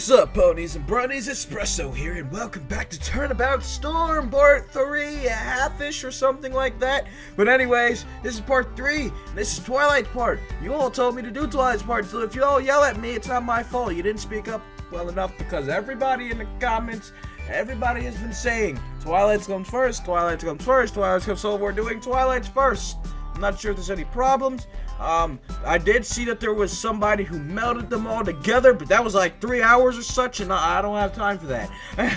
What's up, ponies and bronies? Espresso here, and welcome back to Turnabout Storm Part 3, a half-ish or something like that. But anyways, this is Part 3, and this is Twilight's part. You all told me to do Twilight's part, so if you all yell at me, it's not my fault. You didn't speak up well enough, because everybody in the comments, everybody has been saying, Twilight comes first, Twilight comes first, Twilight comes, so we're doing Twilight's first. I'm not sure if there's any problems. I did see that there was somebody who melded them all together, but that was like 3 hours or such, and I don't have time for that.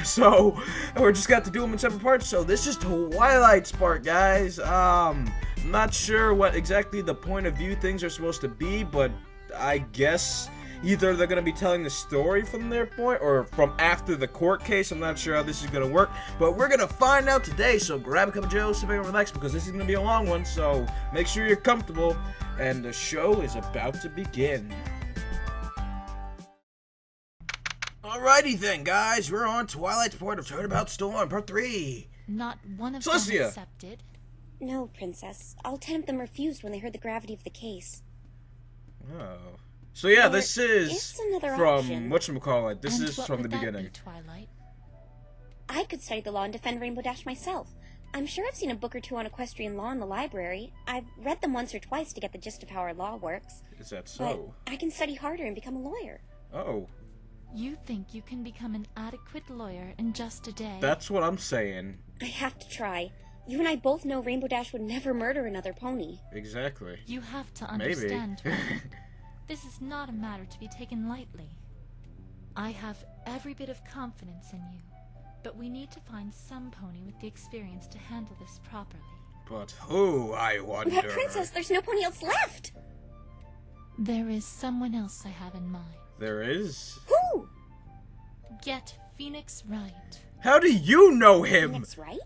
So, we're just got to do them in separate parts. So, this is Twilight's part, guys. I'm not sure what exactly the point of view things are supposed to be, but I guess either they're going to be telling the story from their point or from after the court case. I'm not sure how this is going to work, but we're going to find out today. So grab a cup of joe, sit back and relax, because this is going to be a long one. So make sure you're comfortable, and the show is about to begin. Alrighty then, guys. We're on Twilight's part of Turnabout Storm, Part 3. Not one of Celestia. them accepted. No, Princess. All 10 of them refused when they heard the gravity of the case. Oh. So yeah, There this is is another from option. whatchamacallit. This And is what from the would that beginning. be, Twilight? I could study the law and defend Rainbow Dash myself. I'm sure I've seen a book or two on equestrian law in the library. I've read them once or twice to get the gist of how our law works. Is that so? But I can study harder and become a lawyer. Oh, You think you can become an adequate lawyer in just a day? that's what I'm saying. I have to try. You and I both know Rainbow Dash would never murder another pony. Exactly. You have to Maybe. understand, Twilight. This is not a matter to be taken lightly. I have every bit of confidence in you, but we need to find some pony with the experience to handle this properly. But who, I wonder? But Princess, there's no pony else left! There is someone else I have in mind. There is? Who? Get Phoenix right. How do you know him? Phoenix, right?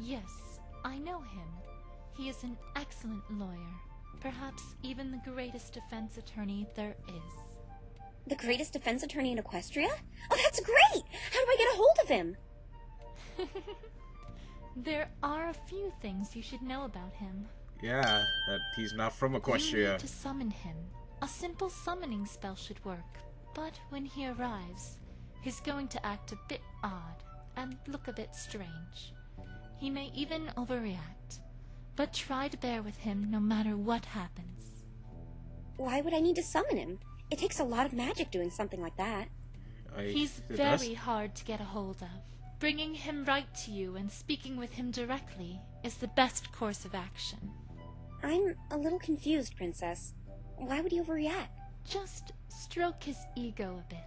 Yes, I know him. He is an excellent lawyer. Perhaps even the greatest defense attorney there is. The greatest defense attorney in Equestria? Oh, that's great! How do I get a hold of him? There are a few things you should know about him. Yeah, that he's not from You Equestria. need to summon him. A simple summoning spell should work, but when he arrives, he's going to act a bit odd and look a bit strange. He may even overreact, but try to bear with him no matter what happens. Why would I need to summon him? It takes a lot of magic doing something like that. He's it does? very hard to get a hold of. Bringing him right to you and speaking with him directly is the best course of action. I'm a little confused, Princess. Why would he overreact? Just stroke his ego a bit.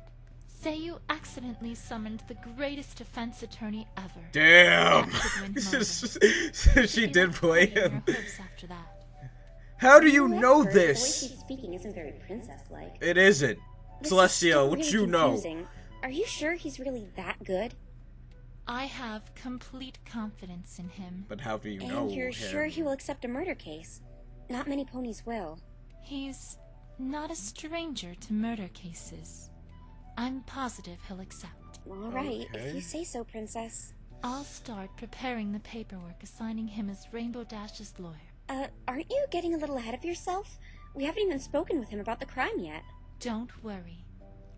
Say you accidentally summoned the greatest defense attorney ever. Damn! That could win him over. She You'd did have play pride in him. your hopes after that. How do you know However, The way this? she's speaking isn't very princess-like. It isn't. This is Celestia, still what really you know? confusing. Are you sure he's really that good? I have complete confidence in him. But how do you And know you're him? sure he will accept a murder case? Not many ponies will. He's not a stranger to murder cases. I'm positive he'll accept. All right, Okay. if you say so, Princess. I'll start preparing the paperwork assigning him as Rainbow Dash's lawyer. Aren't you getting a little ahead of yourself? We haven't even spoken with him about the crime yet. Don't worry.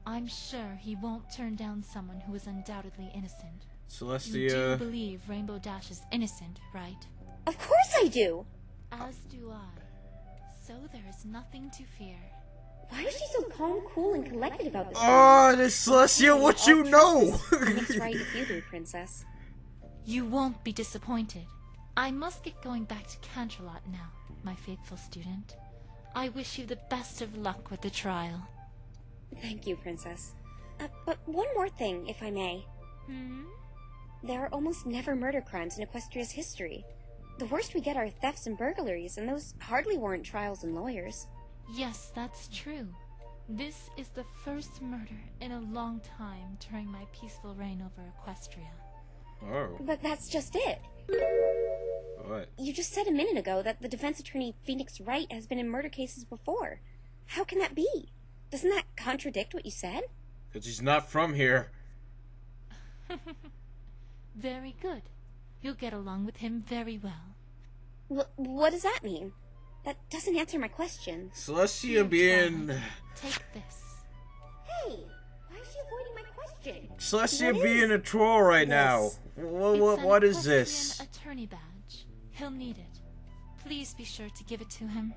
I'm sure he won't turn down someone who is undoubtedly innocent. You do Celestia. believe Rainbow Dash is innocent, right? Of course I do! As do I. So there is nothing to fear. Why is she so calm, cool, and collected about this? Oh, this Celestia, what you know? That's right if you do, Princess. You won't be disappointed. I must get going back to Canterlot now, my faithful student. I wish you the best of luck with the trial. Thank you, Princess. But one more thing, if I may. There are almost never murder crimes in Equestria's history. The worst we get are thefts and burglaries, and those hardly warrant trials and lawyers. Yes, that's true. This is the first murder in a long time during my peaceful reign over Equestria. Oh, But that's just it. what? You just said a minute ago that the defense attorney Phoenix Wright has been in murder cases before. How can that be? Doesn't that contradict what you said? Because he's not from here. Very good. You'll get along with him very well. What does that mean? That doesn't answer my question. Celestia Here, being... Twilight, take this. Hey, why is she avoiding Celestia What being is a troll right now. this? What is this? It's an attorney badge. He'll need it. Please be sure to give it to him.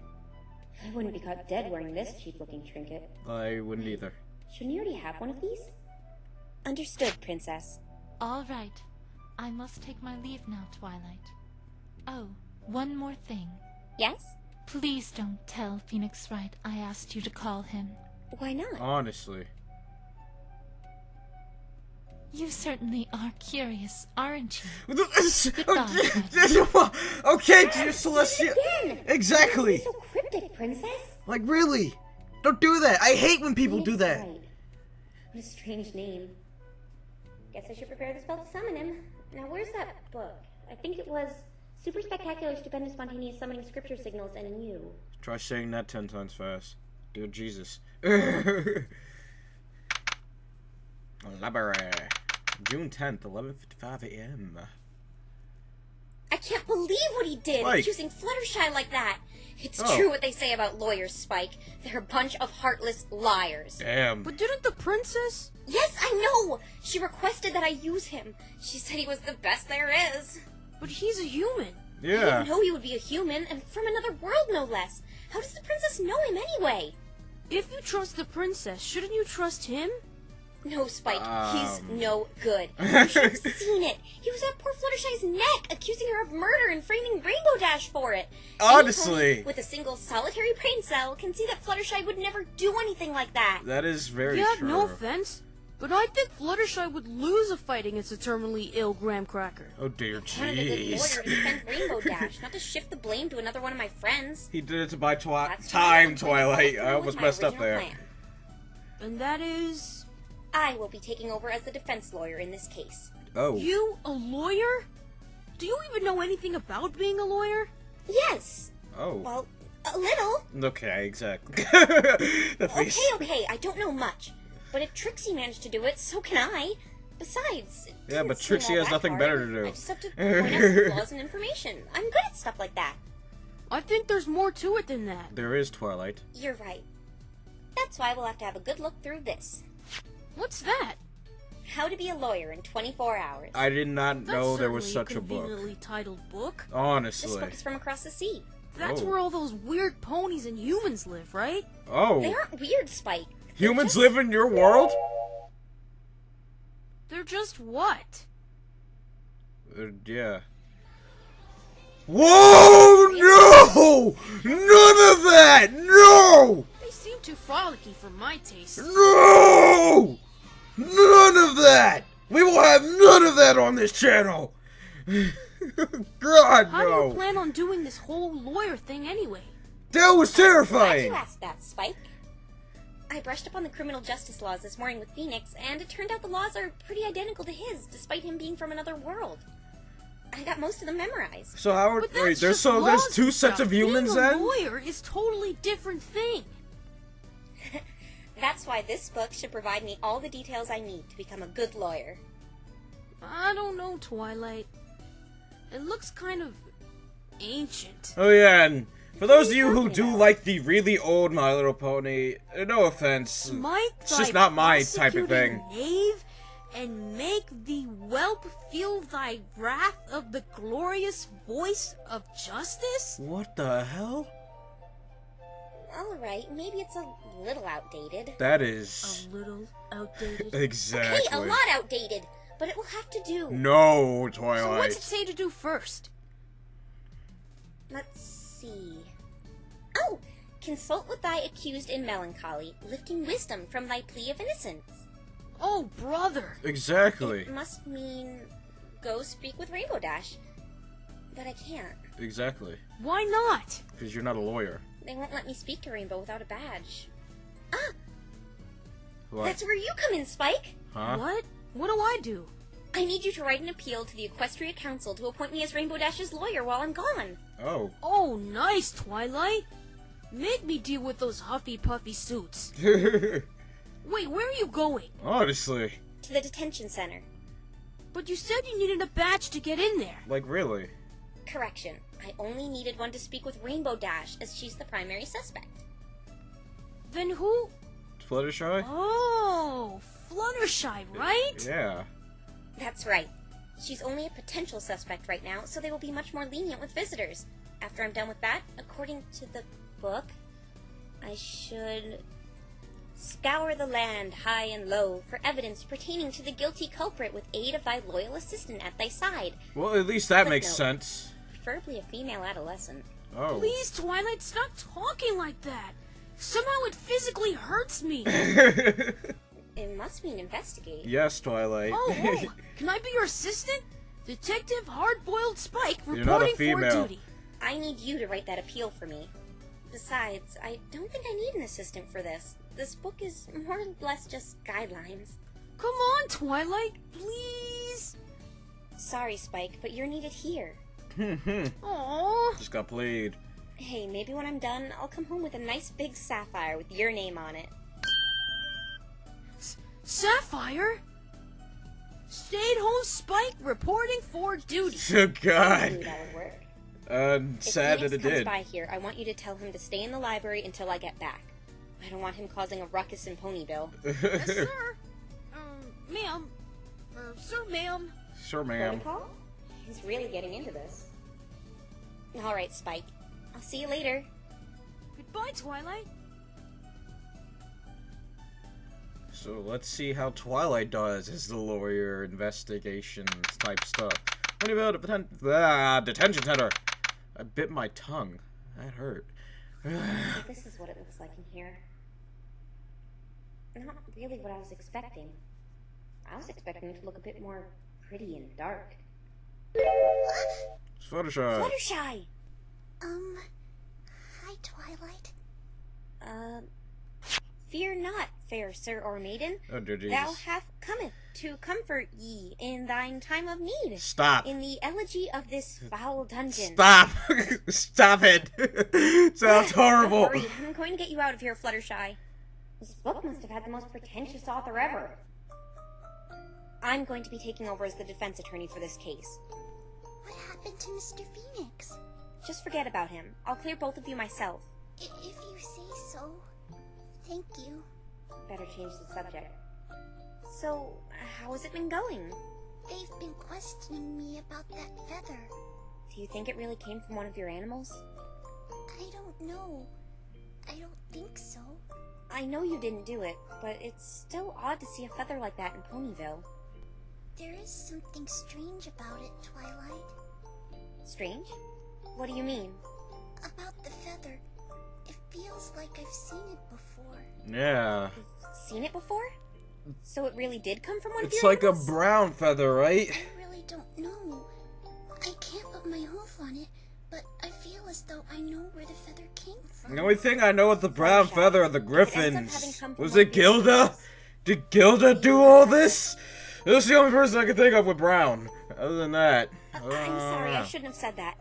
I wouldn't be caught dead wearing this cheap-looking trinket. I wouldn't either. Shouldn't you already have one of these? Understood, Princess. All right. I must take my leave now, Twilight. Oh, one more thing. Yes? Please don't tell Phoenix Wright I asked you to call him. Why not? Honestly. You certainly are curious, aren't you? Okay, dear Celestia. Again! Exactly. You're so cryptic, Princess. Like, really? Don't do that. I hate when people do that. Right. What a strange name. Guess I should prepare the spell to summon him. Now, where's that book? I think it was Super Spectacular, Stupendous, Spontaneous Summoning Scripture Signals and You. Try saying that 10 times fast. Dear Jesus. Library. June 10th, 11:55 a.m. I can't believe what he did, Spike. accusing Fluttershy like that. It's Oh. true what they say about lawyers, Spike. They're a bunch of heartless liars. Damn. But didn't the princess? Yes, I know! She requested that I use him. She said he was the best there is. But he's a human. I Yeah. didn't know he would be a human, and from another world, no less. How does the princess know him anyway? If you trust the princess, shouldn't you trust him? No, Spike, he's Um. no good. You should have seen it. He was at poor Fluttershy's neck, accusing her of murder and framing Rainbow Dash for it. Honestly. Anybody with a single solitary brain cell can see that Fluttershy would never do anything like that. That is very Yeah, true. no offense. But I think Fluttershy would lose a fight against a terminally ill Graham Cracker. Oh dear, I wanted a good lawyer jeez. to defend Rainbow Dash, not to shift the blame to another one of my friends. He did it to buy That's why time, I'm going to Twilight. follow I through almost with my messed up original there. plan. And that is... I will be taking over as the defense lawyer in this case. Oh. You, a lawyer? Do you even know anything about being a lawyer? Yes. Oh. Well, a little. Okay, exactly. The face. Okay, I don't know much. But if Trixie managed to do it, so can I. Besides, it Yeah, didn't but seem Trixie all has that nothing hard. better to do. I just have to point out the flaws and information. I'm good at stuff like that. I think there's more to it than that. There is Twilight. You're right. That's why we'll have to have a good look through this. What's that? How to be a lawyer in 24 hours. I did not That's know there was certainly such a book. conveniently titled book. This Honestly. book is from across the sea. That's Oh. where all those weird ponies and humans live, right? They Oh. aren't weird, Spike. Humans live in your world? They're just what? Yeah. Whoa! No! None of that! No! They seem too frolicky for my taste. No! None of that! We will have none of that on this channel! God, How do you no! plan on doing this whole lawyer thing anyway? That was Glad terrifying! you asked that, Spike. I brushed up on the criminal justice laws this morning with Phoenix, and it turned out the laws are pretty identical to his, despite him being from another world. I got most of them memorized. So how are But wait, that's there's just so there's laws two and sets stuff. of humans Being a then? lawyer is totally different thing. That's why this book should provide me all the details I need to become a good lawyer. I don't know, Twilight. It looks kind of ancient. Oh yeah, and for those of you who do like the really old My Little Pony, no offense. Might It's just thy not my type of prosecuting thing. knave and make the whelp feel thy wrath of the glorious voice of justice? What the hell? Alright, maybe it's a little outdated. That is A little outdated. exactly. Hey, a lot outdated, but it will have to do. No, So Twilight. what's it say to do first? Let's see. Oh! Consult with thy accused in melancholy, lifting wisdom from thy plea of innocence. Oh, brother. Exactly. It must mean go speak with Rainbow Dash. But I can't. Exactly. Why not? Because you're not a lawyer. They won't let me speak to Rainbow without a badge. Ah! What? That's where you come in, Spike! Huh? What? What do I do? I need you to write an appeal to the Equestria Council to appoint me as Rainbow Dash's lawyer while I'm gone. Oh. Oh, nice, Twilight. Make me deal with those huffy puffy suits. Wait, where are you going? Honestly. To the detention center. But you said you needed a badge to get in there. Like, really? Correction. I only needed one to speak with Rainbow Dash, as she's the primary suspect. Then who? Fluttershy? Oh, Fluttershy, right? Yeah. That's right. She's only a potential suspect right now, so they will be much more lenient with visitors. After I'm done with that, according to the book, I should scour the land high and low for evidence pertaining to the guilty culprit with aid of thy loyal assistant at thy side. Well, at least that makes Footnote. sense. Preferably a female adolescent. Oh. Please, Twilight, stop talking like that. Somehow it physically hurts me. It must mean investigate. Yes, Twilight. Oh, can I be your assistant? Detective Hard-Boiled Spike You're not a reporting for female. duty. I need you to write that appeal for me. Besides, I don't think I need an assistant for this. This book is more or less just guidelines. Come on, Twilight, please. Sorry, Spike, but you're needed here. Aww. Just got played. Hey, maybe when I'm done, I'll come home with a nice big sapphire with your name on it. Sapphire? Stay-at-home Spike reporting for duty. Oh, I God. knew that would work. Sad that If it Phoenix comes did. by here, I want you to tell him to stay in the library until I get back. I don't want him causing a ruckus in Ponyville. Yes, sir. Ma'am. Sir, ma'am. Sure, ma'am. Protocol? He's really getting into this. Alright, Spike. I'll see you later. Goodbye, Twilight. So let's see how Twilight does as the lawyer investigations type stuff. What about detention center? I bit my tongue. That hurt. So this is what it looks like in here. Not really what I was expecting. I was expecting it to look a bit more pretty and dark. It's Fluttershy. Fluttershy! Hi, Twilight. Fear not, fair sir or maiden. Oh, dear Jesus. Thou hast cometh to comfort ye in thine time of need. Stop. In the elegy of this foul dungeon. Stop. Stop it. Sounds horrible. Don't worry, I'm going to get you out of here, Fluttershy. This book must have had the most pretentious author ever. I'm going to be taking over as the defense attorney for this case. What happened to Mr. Phoenix? Just forget about him. I'll clear both of you myself. If you say so. Thank you. Better change the subject. So, how has it been going? They've been questioning me about that feather. Do you think it really came from one of your animals? I don't know. I don't think so. I know you didn't do it, but it's still odd to see a feather like that in Ponyville. There is something strange about it, Twilight. Strange? What do you mean? About the feather. It feels like I've seen it before. Yeah. You've seen it before? So it really did come from one of It's your like a animals? brown feather, right? I really don't know. I can't put my hoof on it, but I feel as though I know where the feather came from. The only thing I know with the brown feather are the It ends up having griffins. come from Was one it of your Gilda? animals. Did Gilda do all this? This is the only person I can think of with brown. Other than that. I'm sorry, I shouldn't have said that.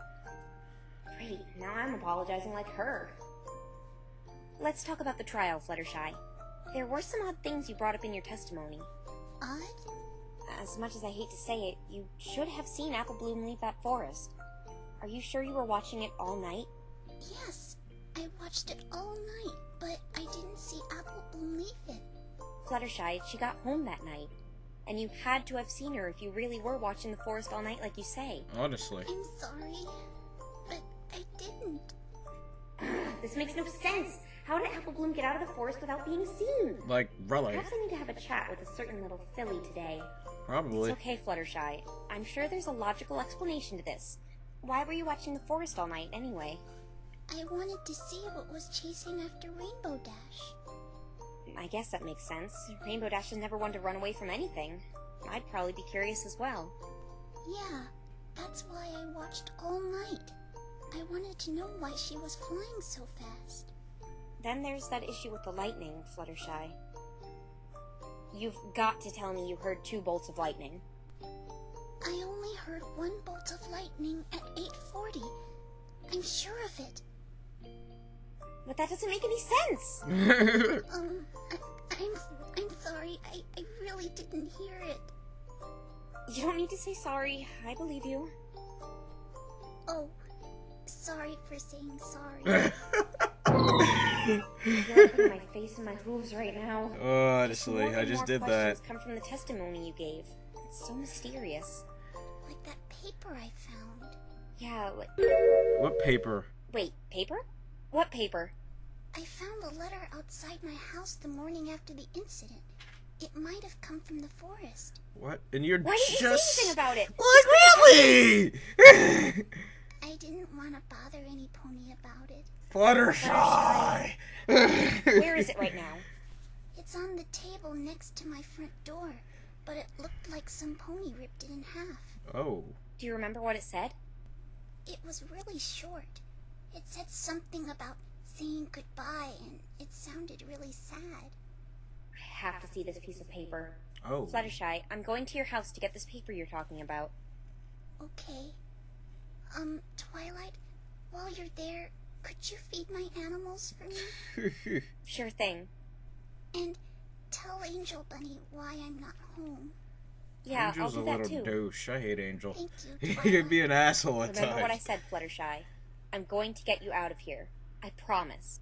Great, now I'm apologizing like her. Let's talk about the trial, Fluttershy. There were some odd things you brought up in your testimony. Odd? As much as I hate to say it, you should have seen Apple Bloom leave that forest. Are you sure you were watching it all night? Yes, I watched it all night, but I didn't see Apple Bloom leave it. Fluttershy, she got home that night. And you had to have seen her if you really were watching the forest all night like you say. Honestly. I'm sorry, but I didn't. This makes no sense. How did Apple Bloom get out of the forest without being seen? Like, really. Perhaps I need to have a chat with a certain little filly today. Probably. It's okay, Fluttershy. I'm sure there's a logical explanation to this. Why were you watching the forest all night, anyway? I wanted to see what was chasing after Rainbow Dash. I guess that makes sense. Rainbow Dash is never one to run away from anything. I'd probably be curious as well. Yeah, that's why I watched all night. I wanted to know why she was flying so fast. Then there's that issue with the lightning, Fluttershy. You've got to tell me you heard 2 bolts of lightning. I only heard 1 bolt of lightning at 8:40. I'm sure of it. But that doesn't make any sense! I'm sorry. I really didn't hear it. You don't need to say sorry. I believe you. Oh, sorry for saying sorry. feel like putting my face in my hooves right now. Honestly, I just did that. Come from the testimony you gave. It's so mysterious. Like that paper I found. Yeah, What paper? wait, paper? What paper? I found a letter outside my house the morning after the incident. It might have come from the forest. What? And you're Why didn't you just... say anything about it? What, really? I didn't want to bother any pony about it. Fluttershy! Where is it right now? It's on the table next to my front door, but it looked like some pony ripped it in half. Oh. Do you remember what it said? It was really short. It said something about saying goodbye, and it sounded really sad. I have to see this piece of paper. Oh. Fluttershy, I'm going to your house to get this paper you're talking about. Okay. Twilight, while you're there, could you feed my animals for me? Sure thing. And tell Angel Bunny why I'm not home. Yeah, Angel's I'll do a that little too. douche. I hate Angel. Thank you, He Twilight. can be an asshole at Remember what I times. said, Fluttershy. I'm going to get you out of here. I promise.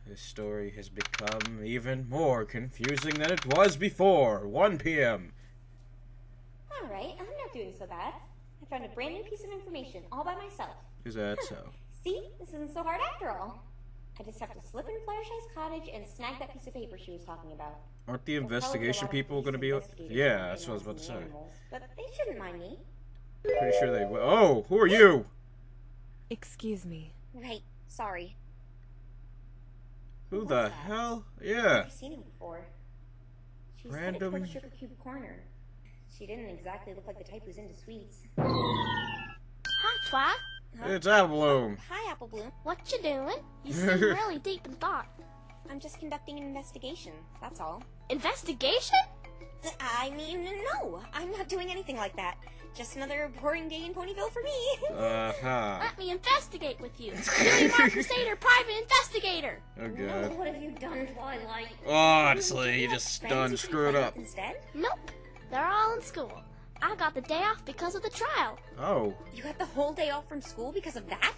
This story has become even more confusing than it was before. 1 p.m. Alright, I'm not doing so bad. I found a brand new piece of information all by myself. Is that so? See? This isn't so hard after all. I just have to slip into Fluttershy's cottage and snag that piece of paper she was talking about. Aren't the There'll probably be a investigation lot of people police going to be... investigators Yeah, out that's what I was there about to say. noticing the animals, but they shouldn't mind me. Pretty sure they will. Oh, who are you? Excuse me. Right, sorry. Who What's the that? hell? I've Yeah. never seen him before. She's Random- headed towards Sugar Cube Corner. She didn't exactly look like the type who's into sweets. Hi, Twi. It's Applebloom. Hi, Apple Bloom. What you doing? You seem really deep in thought. I'm just conducting an investigation, that's all. Investigation? I mean, no, I'm not doing anything like that. Just another boring day in Ponyville for me. Uh-huh. Let me investigate with you. Julie Mark Crusader, private investigator. Oh, No, God. what have you done, Twilight? Honestly, you just Friends done you can screwed play up. with instead? Nope. They're all in school. I got the day off because of the trial. Oh. You got the whole day off from school because of that?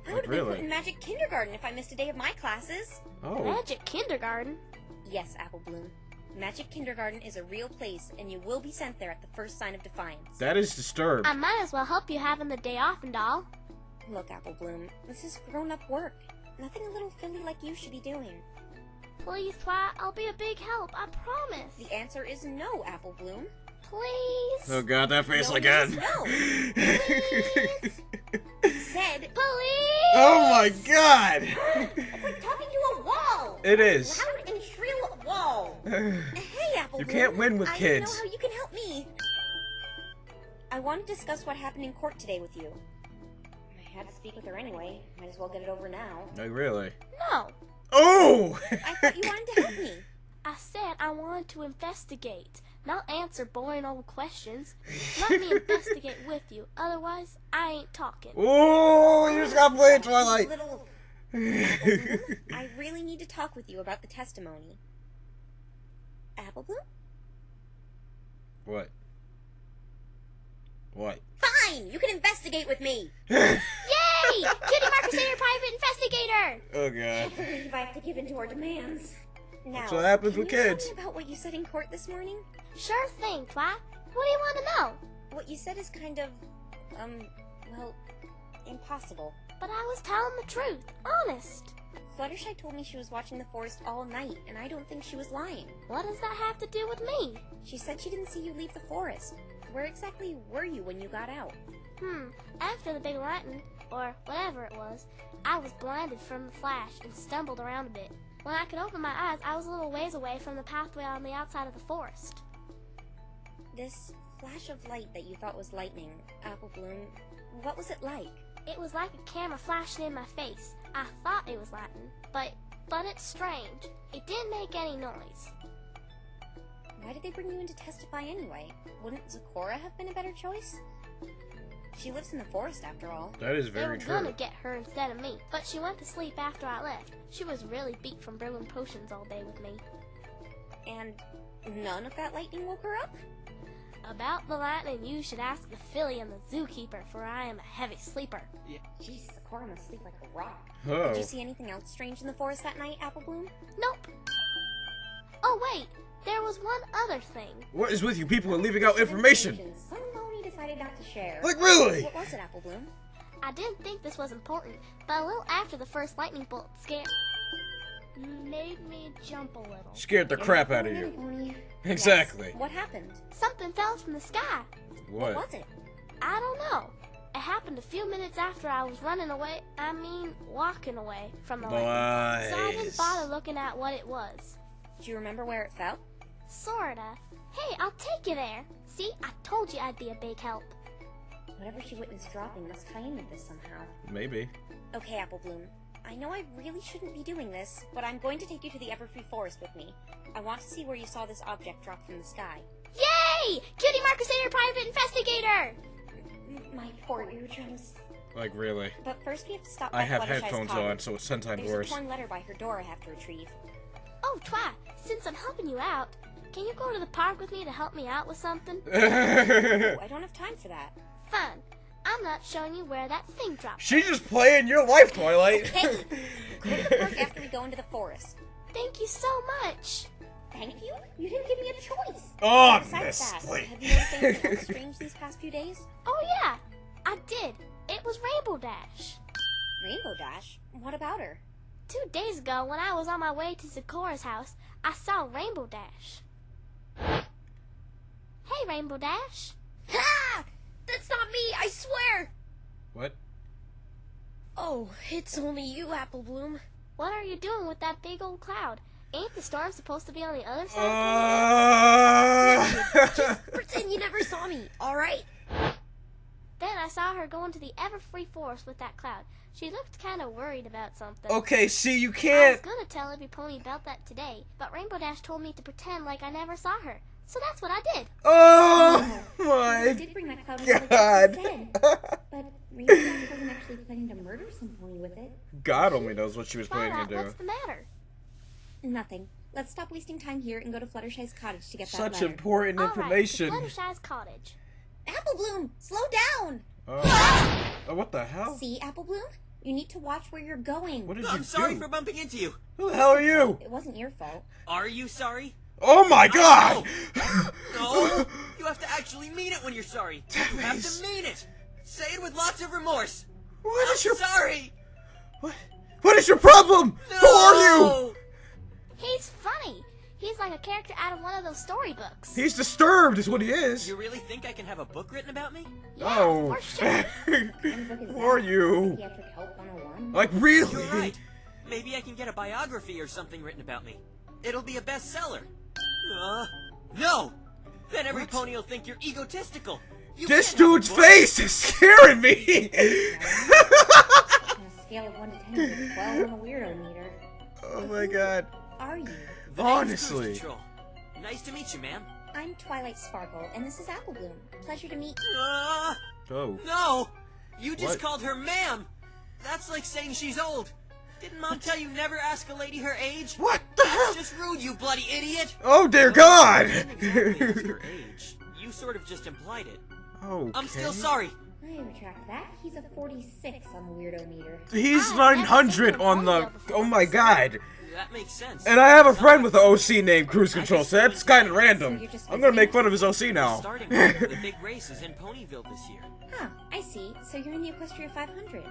I would have been really? put in Magic Kindergarten if I missed a day of my classes. Oh. Magic kindergarten. Yes, Apple Bloom. Magic Kindergarten is a real place, and you will be sent there at the first sign of defiance. That is disturbed. I might as well help you having the day off and all. Look, Apple Bloom, this is grown-up work. Nothing a little filly like you should be doing. Please, Twi, I'll be a big help. I promise. The answer is no, Apple Bloom. Please. Oh, God, that face No again. means Said, Please. Oh, my God. it's like talking to a wall. It is. Loud and shrill wall. Hey, Apple You Bloom. can't win with I kids. know how you can help me. I want to discuss what happened in court today with you. I had to speak with her anyway. Might as well get it over now. Oh, really? No. Oh! I thought you wanted to help me. I said I wanted to investigate, not answer boring old questions. Let me investigate with you, otherwise I ain't talking. Oh, you just got played, Twilight. Little... Apple Bloom, I really need to talk with you about the testimony. Apple Bloom? What? What? Fine! You can investigate with me! Yay! Cutie Mark Crusader, private investigator! Oh, I God. believe I have to give in to our demands. Now, That's what happens can with you tell kids. me about what you said in court this morning? Sure thing, Twi. What do you want to know? What you said is kind of, well, impossible. But I was telling the truth, honest. Fluttershy told me she was watching the forest all night, and I don't think she was lying. What does that have to do with me? She said she didn't see you leave the forest. Where exactly were you when you got out? After the big lightning, or whatever it was, I was blinded from the flash and stumbled around a bit. When I could open my eyes, I was a little ways away from the pathway on the outside of the forest. This flash of light that you thought was lightning, Apple Bloom, what was it like? It was like a camera flashing in my face. I thought it was lightning, but it's strange. It didn't make any noise. Why did they bring you in to testify anyway? Wouldn't Zecora have been a better choice? She lives in the forest after all. That is They were very gonna true. get her instead of me, but she went to sleep after I left. She was really beat from brewing potions all day with me. And none of that lightning woke her up? About the lightning, you should ask the filly and the zookeeper, for I am a heavy sleeper. Jeez, Sakura must sleep like a rock. Oh. Did you see anything else strange in the forest that night, Apple Bloom? Nope. Oh wait, there was one other thing. What is with you people and leaving out information? Some pony decided not to share. Like, really? What was it, Apple Bloom? I didn't think this was important, but a little after the first lightning bolt made me jump a little. Scared the crap out of you. Pony. Exactly. Yes. What happened? Something fell from the sky. What was it? I don't know. It happened a few minutes after I was walking away from the lightning. So I didn't bother looking at what it was. Do you remember where it fell? Sorta. Hey, I'll take you there. See, I told you I'd be a big help. Whatever she witnessed dropping must tie in with this somehow. Maybe. Okay, Apple Bloom. I know I really shouldn't be doing this, but I'm going to take you to the Everfree Forest with me. I want to see where you saw this object drop from the sky. Yay! Cutie Mark Crusader Private Investigator! My poor eardrums. Like, really? But first we have to stop by I have Fluttershy's headphones cottage. on, so it's 10 times There's worse. a torn letter by her door I have to retrieve. Oh, Twi, since I'm helping you out, can you go to the park with me to help me out with something? Oh, I don't have time for that. Fun. I'm not showing you where that thing dropped. She's just playing your life, Twilight. Hey! Go to the park after we go into the forest. Thank you so much. Thank you? You didn't give me a choice. Honestly. Besides that, have you noticed anything else strange these past few days? Oh yeah, I did. It was Rainbow Dash. Rainbow Dash? What about her? 2 days ago, when I was on my way to Sakura's house, I saw Rainbow Dash. Hey, Rainbow Dash. Ha! That's not me, I swear! What? Oh, it's only you, Apple Bloom. What are you doing with that big old cloud? Ain't the storm supposed to be on the other side? Just pretend you never saw me, alright? Then I saw her go into the Everfree Forest with that cloud. She looked kind of worried about something. Okay, see, you I was can't. gonna tell every pony about that today, but Rainbow Dash told me to pretend like I never saw her. So that's what I did. Oh I my did bring that cloud God. but Rainbow Dash wasn't actually planning to murder some pony with it. God only knows what she was planning Twilight, to do. what's the matter? Nothing. Let's stop wasting time here and go to Fluttershy's cottage to get that Such letter. important All right, information. to Fluttershy's cottage. Apple Bloom, slow down! Oh, what the hell? See, Apple Bloom? You need to watch where you're going. What did you I'm sorry do? for bumping into you. Who the hell are you? It wasn't your fault. Are you sorry? Oh my God! No, you have to actually mean it when you're sorry. You have to mean it. Say it with lots of remorse. What is your Sorry. What is your problem? No. Who are you? He's funny. He's like a character out of one of those storybooks. He's disturbed, is what he is. You really think I can have a book written about me? Yeah, Oh. for sure. Who are you? Pediatric Help 101? Like, really? You're right. Maybe I can get a biography or something written about me. It'll be a bestseller. No! Then every pony will think you're egotistical. You This can't have a dude's book. face is scaring me. On a scale of 1 to 10, you're 12 on the weirdo meter. Oh my God. Are you? The name's Honestly. Cruise Control. Nice to meet you, ma'am. I'm Twilight Sparkle, and this is Apple Bloom. Pleasure to meet Oh. No! You just What? called her ma'am! That's like saying she's old. Didn't Mom tell you never ask a lady her age? What the hell? That's just rude, you bloody idiot! Oh dear God. I didn't exactly ask her age. You sort of just implied it. Okay. I'm still sorry. I retract that. He's a 46 on the weirdo meter. He's I've 900 never on seen the. him before. Oh my God. That makes sense. And I have a friend with an OC named Cruise Control, so that's kind of random. I'm gonna make fun of his OC now. Starting with the big race is in Ponyville this year. Huh, I see. So you're in the Equestria 500.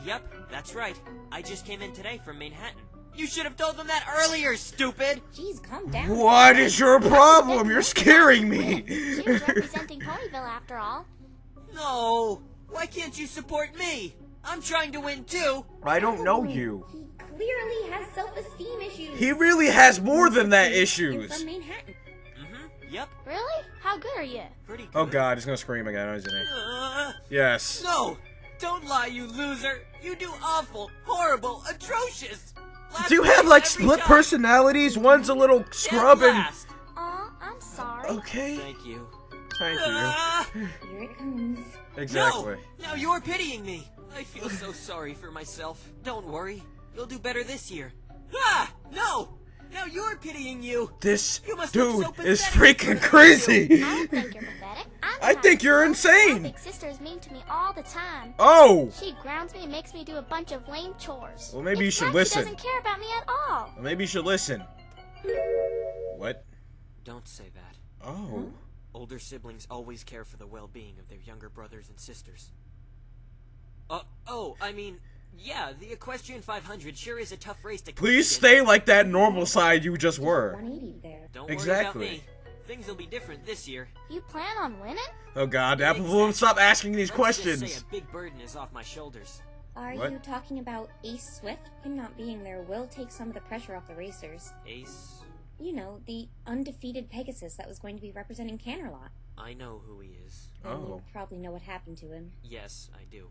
Yep, that's right. I just came in today from Manhattan. You should have told them that earlier, stupid! Jeez, calm down. What is your problem? You're scaring me. She was representing Ponyville after all. No! Why can't you support me? I'm trying to win too! I don't know you. He clearly has self-esteem issues. He really has more than that You're issues. from Manhattan. Yep, Really? How good are you? pretty good. Oh God, he's gonna scream again, isn't he? Uh, Yes. no! Don't lie, you loser! You do awful, horrible, atrocious! Last Do you have place like every split time. personalities? One's a little Dead scrub and. last. Aw, I'm sorry. Okay. Thank you. Thank you. Ah, Here it comes. Exactly. No! Now you're pitying me! I feel so sorry for myself. Don't worry. You'll do better this year. Ah! No! Now you're pitying you. This You must look dude so is pathetic freaking for crazy. I don't think you're pathetic. I think you're My insane. big sister is mean to me all the time. Oh. She grounds me and makes me do a bunch of lame chores. Well, maybe you It's should like listen. She doesn't care about me at all. Well, maybe you should listen. What? Don't say that. Oh. Older siblings always care for the well-being of their younger brothers and sisters. I mean, yeah, the Equestrian 500 sure is a tough race to Please compete in. stay like that normal side you just were. 180 there. Don't worry Exactly. about me. Things will be different this year. You plan on winning? Oh god, Apple won't stop asking these Let's just questions. say a big burden is off my shoulders. Are What? you talking about Ace Swift? Him not being there will take some of the pressure off the racers. Ace? You know, the undefeated Pegasus that was going to be representing Canterlot. I know who he is. And Oh. you probably know what happened to him. Yes, I do.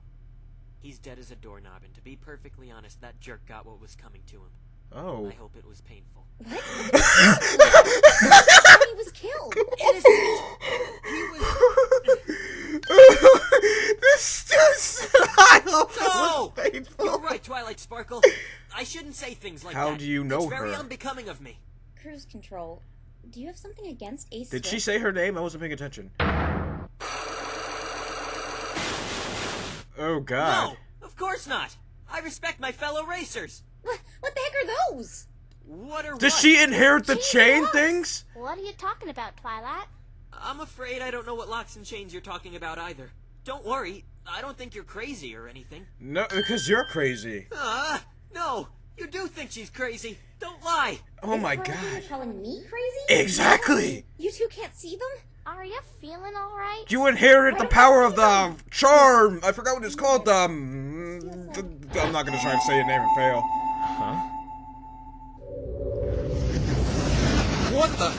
He's dead as a doorknob, and to be perfectly honest, that jerk got what was coming to him. Oh. I hope it was painful. What? He was killed. Innocent! He was... This just... I hope it No! was painful. You're right, Twilight Sparkle. I shouldn't say things like How that. do you know it's very her? unbecoming of me. Cruise control. Do you have something against Ace Did Swift? she say her name? I wasn't paying attention. Oh god. No, of course not. I respect my fellow racers. What the heck are those? What are Does what? she inherit the chain locks. things? What are you talking about, Twilight? I'm afraid I don't know what locks and chains you're talking about either. Don't worry, I don't think you're crazy or anything. No, because you're crazy. No, you do think she's crazy. Don't lie. Oh my Is Carlton god. calling me crazy? Exactly. You two can't see them? Are you feeling alright? You inherited the power of the charm. I forgot what it's called. I'm not gonna try to say your name and fail. What the?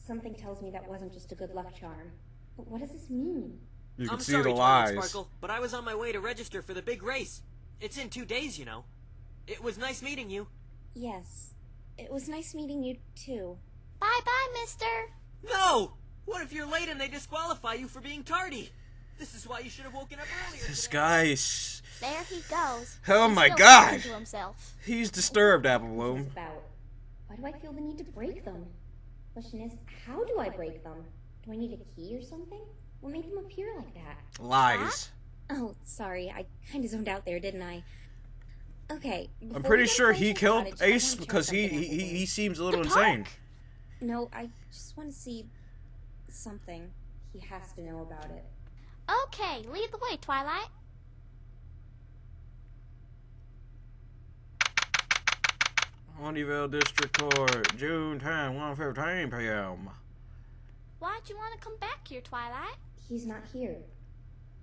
Something tells me that wasn't just a good luck charm. But what does this mean? You can I'm see sorry, the Twilight lies. Sparkle, but I was on my way to register for the big race. It's in 2 days, you know. It was nice meeting you. Yes. It was nice meeting you, too. Bye-bye, mister. No! What if you're late and they disqualify you for being tardy? This is why you should have woken up earlier. This today. guy's... There he goes. Oh He's my still god. talking to himself. He's disturbed, Apple What's Bloom. this about? Why do I feel the need to break them? Question is, how do I break them? Do I need a key or something? What made them appear like that? Lies. Oh, sorry, I kinda zoned out there, didn't I? Okay. I'm before pretty we go to sure he Fluttershy killed Cottage, I Ace wanna check because something out with he you. seems a little The insane. park? No, I just want to see something. He has to know about it. Okay, lead the way, Twilight. Honeyville District Court, June 10, 1:15 p.m. Why'd you want to come back here, Twilight? He's not here.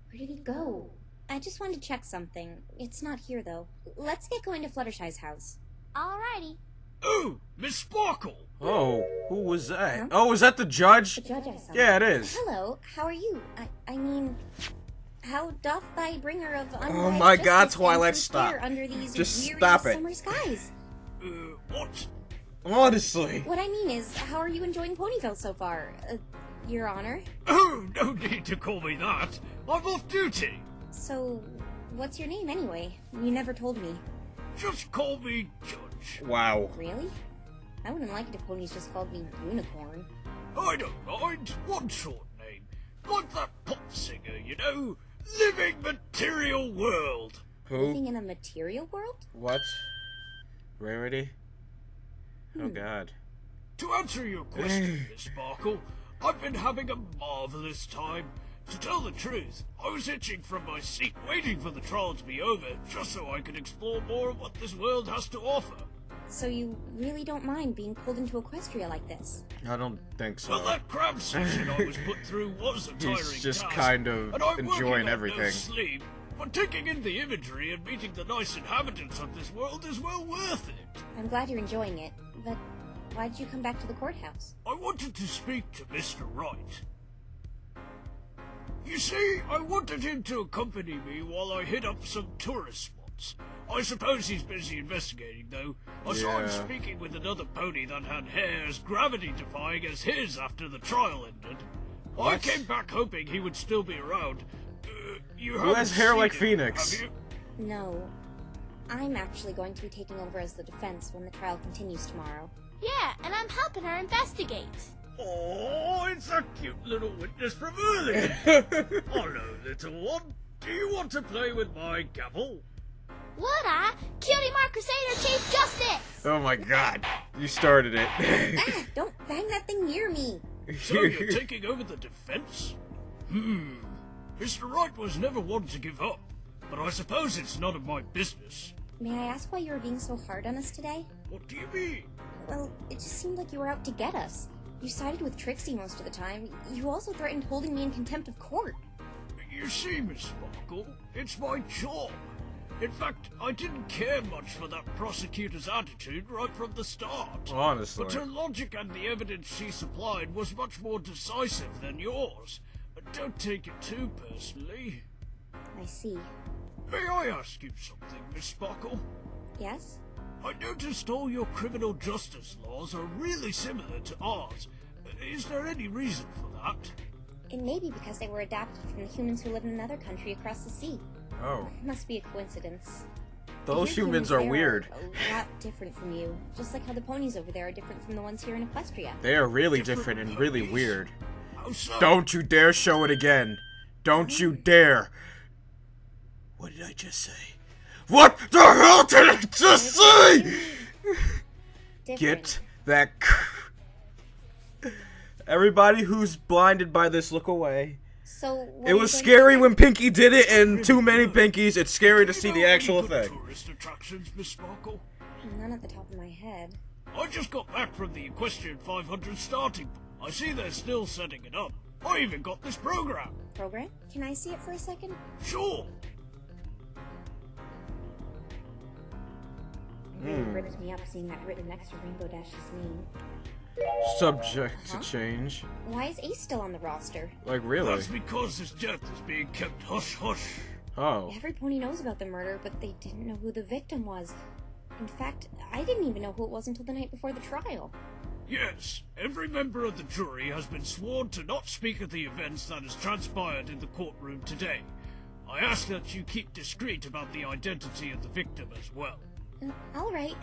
Where did he go? I just wanted to check something. It's not here, though. Let's get going to Fluttershy's house. Alrighty. Oh, Miss Sparkle! Oh, who was that? Huh? Oh, is that the judge? The judge I saw. Yeah, it is. Hello, how are you? I mean, how doth thy bringer of Oh unright my God, justice Twilight, stand stop. here under these Just weary stop it. summer skies? What? Honestly. What I mean is, how are you enjoying Ponyville so far? Your Honor? Oh, no need to call me that. I'm off duty. So, what's your name anyway? You never told me. Just call me Judge. Wow. Really? I wouldn't like it if ponies just called me Unicorn. I don't mind. One short name. Like that pop singer, you know? Living Material World. Who? Living in a material world? What? Rarity? Oh god. To answer your question, Miss Sparkle, I've been having a marvelous time. To tell the truth, I was itching from my seat waiting for the trial to be over, just so I could explore more of what this world has to offer. So you really don't mind being pulled into Equestria like this? I don't think so. Well, that crab session I was put through was a tiring He's just task, kind of and I'm enjoying working on everything. No sleep, but taking in the imagery and meeting the nice inhabitants of this world is well worth it. I'm glad you're enjoying it, but why did you come back to the courthouse? I wanted to speak to Mr. Wright. You see, I wanted him to accompany me while I hit up some tourist spots. I suppose he's busy investigating, though. I saw him Yeah. speaking with another pony that had hair as gravity-defying as his after the trial ended. I What? came back hoping he would still be around. You Who has haven't hair seen like him, Phoenix? have you? No. I'm actually going to be taking over as the defense when the trial continues tomorrow. Yeah, and I'm helping her investigate. Oh, it's a cute little witness from earlier. Hello, little one. Do you want to play with my gavel? Would I? Cutie Mark Crusader Chief Justice! Oh my god. You started it. Ah, don't bang that thing near me! So you're taking over the defense? Mr. Wright was never one to give up, but I suppose it's none of my business. May I ask why you were being so hard on us today? What do you mean? Well, it just seemed like you were out to get us. You sided with Trixie most of the time. You also threatened holding me in contempt of court. You see, Miss Sparkle, it's my job. In fact, I didn't care much for that prosecutor's attitude right from the start. Honestly. But her logic and the evidence she supplied was much more decisive than yours. Don't take it too personally. I see. May I ask you something, Miss Sparkle? Yes? I noticed all your criminal justice laws are really similar to ours. Is there any reason for that? It may be because they were adapted from the humans who live in another country across the sea. Oh. It must be a coincidence. Those Your humans are there weird. A lot different from you. Just like how the ponies over there are different from the ones here in Equestria. They are really different and really weird. How so? Don't you dare show it again. Don't you dare. What did I just say? What the hell did I just say? Different. Get that. Everybody who's blinded by this, look away. So what It are was you going scary to do? when Pinky did it, and too many Pinkies. It's scary to see the actual Any good effect. tourist attractions, Miss Sparkle? None at the top of my head. I just got back from the Equestrian 500 starting. I see they're still setting it up. I even got this program. Program? Can I see it for a second? Sure. It really rips me up seeing that written next to Rainbow Dash's name. Subject to change. Why is Ace still on the roster? Like, really? That's because his death is being kept hush-hush. Oh. Every pony knows about the murder, but they didn't know who the victim was. In fact, I didn't even know who it was until the night before the trial. Yes, every member of the jury has been sworn to not speak of the events that has transpired in the courtroom today. I ask that you keep discreet about the identity of the victim as well. Alright.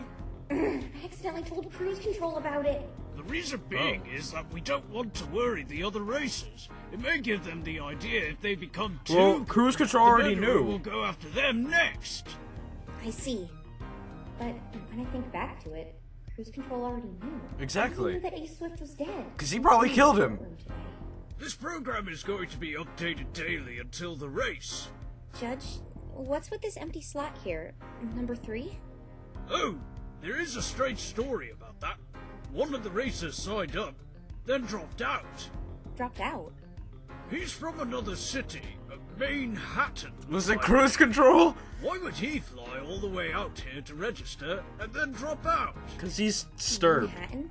I accidentally told Cruise Control about it. The reason being is that we don't want to worry the other racers. It may give them the idea if they become too... Well, Cruise Control already the murderer knew. will go after them next. I see. But when I think back to it, Cruise Control already knew. Exactly. He knew that Ace Swift was dead. Because he probably killed him. This program is going to be updated daily until the race. Judge, what's with this empty slot here? Number 3? Oh, there is a strange story about that. One of the racers signed up, then dropped out. Dropped out. He's from another city, Manhattan. Was it Cruise Control? Why would he fly all the way out here to register and then drop out? Because he's disturbed. Manhattan?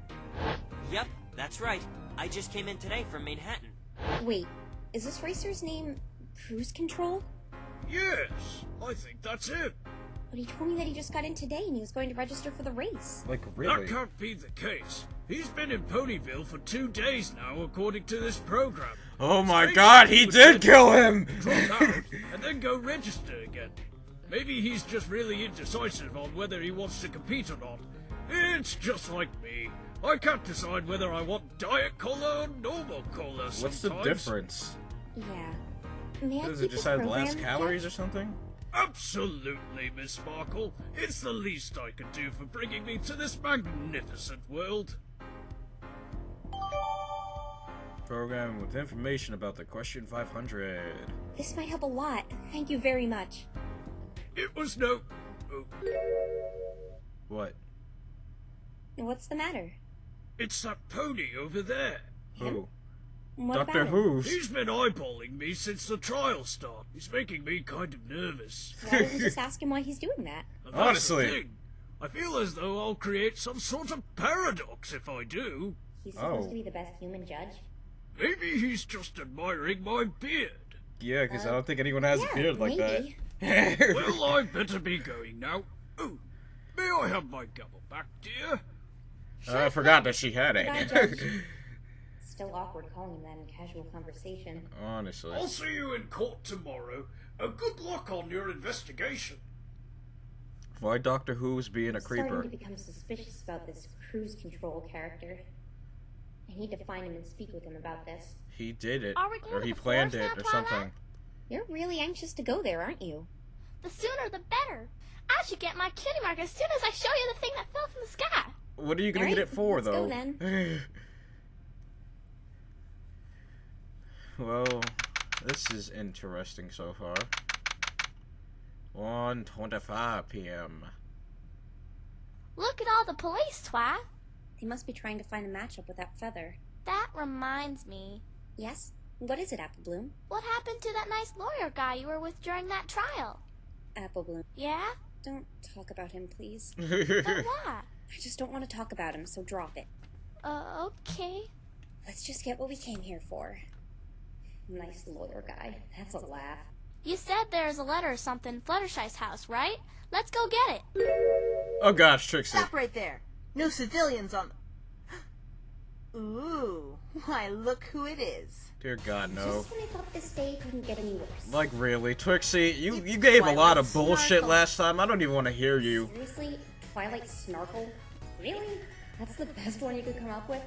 Yep, that's right. I just came in today from Manhattan. Wait, is this racer's name Cruise Control? Yes, I think that's it. But he told me that he just got in today and he was going to register for the race. Like, really? That can't be the case. He's been in Ponyville for 2 days now, according to this program. Oh my Strange god, that he would did then kill him! Drop out, and then go register again. Maybe he's just really indecisive on whether he wants to compete or not. It's just like me. I can't decide whether I want diet cola or normal cola sometimes. What's the difference? Yeah. May I Does keep it this decide the program, last calories Judge? or something? Absolutely, Miss Sparkle. It's the least I can do for bringing me to this magnificent world. Program with information about the Question 500. This might help a lot. Thank you very much. It was no... Oh, What? What's the matter? it's that pony over there. Who? What Doctor about him? Who's? He's been eyeballing me since the trial started. He's making me kind of nervous. Why don't we just ask him why he's doing that? And that's the Honestly. thing. I feel as though I'll create some sort of paradox if I do. He's supposed Oh. to be the best human judge. Maybe he's just admiring my beard. Yeah, because I don't think anyone has a beard like maybe. that. Well, I better be going now. Oh, may I have my gavel back, dear? I forgot that she had Goodbye, it. Judge. Still awkward calling him that in casual conversation. Honestly. I'll see you in court tomorrow. Good luck on your investigation. Why Doctor Who's being a I'm starting creeper? to become suspicious about this cruise control character. I need to find him and speak with him about this. He did it. Are we going Or to he the planned forest it now, or something. Twilight? You're really anxious to go there, aren't you? The sooner the better. I should get my cutie mark as soon as I show you the thing that fell from the sky. What are you gonna Alright, get it for, let's though? go then. Well, this is interesting so far. 1:25 p.m. Look at all the police, Twi. They must be trying to find a matchup with that feather. That reminds me. Yes? What is it, Apple Bloom? What happened to that nice lawyer guy you were with during that trial? Apple Bloom. Yeah? Don't talk about him, please. But why? I just don't want to talk about him, so drop it. Okay. Let's just get what we came here for. Nice lawyer guy. That's a laugh. You said there's a letter or something in Fluttershy's house, right? Let's go get it. Oh gosh, Trixie. Stop right there. No civilians on the... Ooh, why look who it is. Dear God, no. Just when I thought this day couldn't get any worse. Like really, Trixie, you It's gave a lot of Twilight bullshit Snarkle. last time. I don't even want to hear you. Seriously? Twilight Snarkle? Really? That's the best one you could come up with?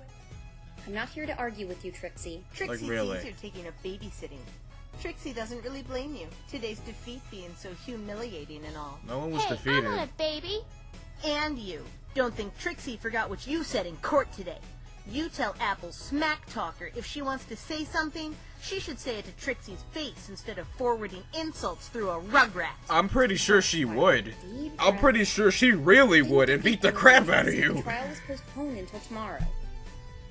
I'm not here to argue with you, Trixie. Trixie really? sees you're taking a babysitting. Trixie doesn't really blame you. Today's defeat being so humiliating and all. No one was Hey, defeated. I'm not a baby. And you. Don't think Trixie forgot what you said in court today. You tell Apple smack talker if she wants to say something, she should say it to Trixie's face instead of forwarding insults through a rugrat. I'm pretty sure she would. I'm pretty sure she really would and beat the crap out of The you. trial is postponed until tomorrow.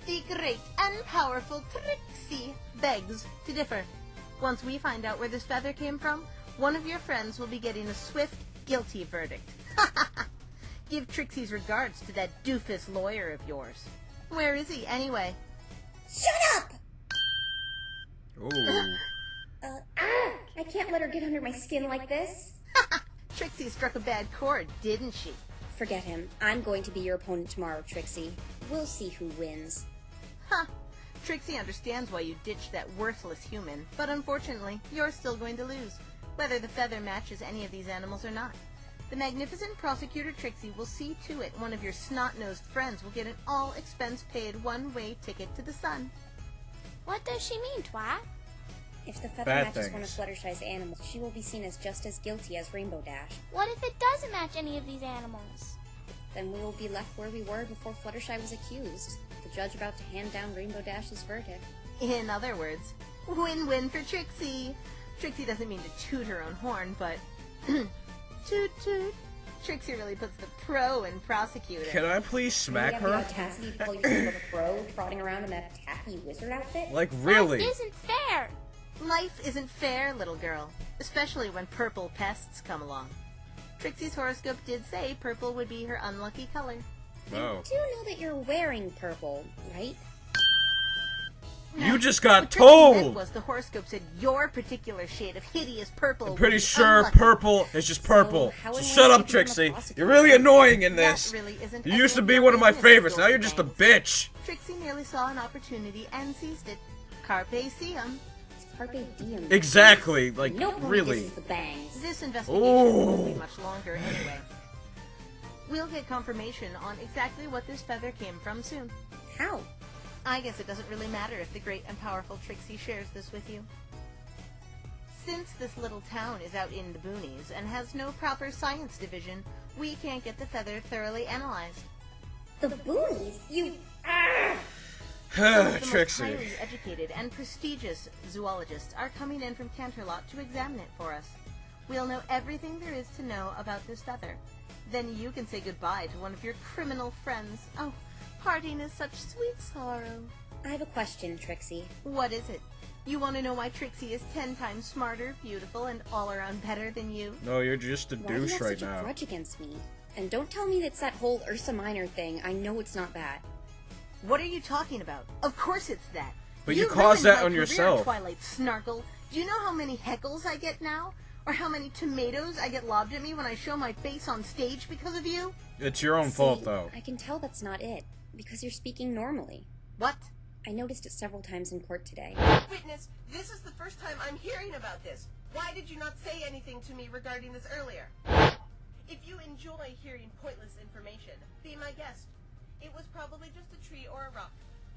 The great and powerful Trixie begs to differ. Once we find out where this feather came from, one of your friends will be getting a swift, guilty verdict. Give Trixie's regards to that doofus lawyer of yours. Where is he, anyway? Shut up! Ooh. I can't let her get under my skin like this. Trixie struck a bad chord, didn't she? Forget him. I'm going to be your opponent tomorrow, Trixie. We'll see who wins. Huh. Trixie understands why you ditched that worthless human, but unfortunately, you're still going to lose, whether the feather matches any of these animals or not. The magnificent prosecutor Trixie will see to it one of your snot-nosed friends will get an all-expense-paid one-way ticket to the sun. What does she mean, Twi? If the feather Bad matches one of things. Fluttershy's animals, she will be seen as just as guilty as Rainbow Dash. What if it doesn't match any of these animals? Then we will be left where we were before Fluttershy was accused. The judge about to hand down Rainbow Dash's verdict. In other words, win-win for Trixie. Trixie doesn't mean to toot her own horn, but... toot toot. Trixie really puts the pro in prosecutor. Can I please smack You have the her? audacity to call yourself a pro trotting around in that tacky wizard outfit? Like really? That isn't fair. Life isn't fair, little girl, especially when purple pests come along. Trixie's horoscope did say purple would be her unlucky color. No. You do know that you're wearing purple, right? You just got What Trixie meant told! was the horoscope said your particular shade of hideous purple. I'm would pretty be sure unlucky. purple is just purple. how So and when shut did up, you become a Trixie. prosecutor? You're really annoying in That this. really isn't You any used to of be your one of my business, favorites. Now you're Dorothy just a Banks. bitch. Trixie merely saw an opportunity and seized it. Carpe diem. It's Carpe Diem. Exactly. Like, No one really. disses the bangs. This investigation won't be Ooh. much longer anyway. We'll get confirmation on exactly what this feather came from soon. How? I guess it doesn't really matter if the great and powerful Trixie shares this with you. Since this little town is out in the boonies and has no proper science division, we can't get the feather thoroughly analyzed. The boonies? You... Some of the most Trixie. highly educated and prestigious zoologists are coming in from Canterlot to examine it for us. We'll know everything there is to know about this feather. Then you can say goodbye to one of your criminal friends. Oh, parting is such sweet sorrow. I have a question, Trixie. What is it? You want to know why Trixie is 10 times smarter, beautiful, and all around better than you? No, you're just a Why do you douche have right such a now. grudge against me? And don't tell me it's that whole Ursa Minor thing. I know it's not that. What are you talking about? Of course it's that. But you ruined caused that my on career, yourself. Twilight Snarkle. Do you know how many heckles I get now? Or how many tomatoes I get lobbed at me when I show my face on stage because of you? It's your own fault, See, though. I can tell that's not it. Because you're speaking normally. What? I noticed it several times in court today. Witness, this is the first time I'm hearing about this. Why did you not say anything to me regarding this earlier? If you enjoy hearing pointless information, be my guest. It was probably just a tree or a rock.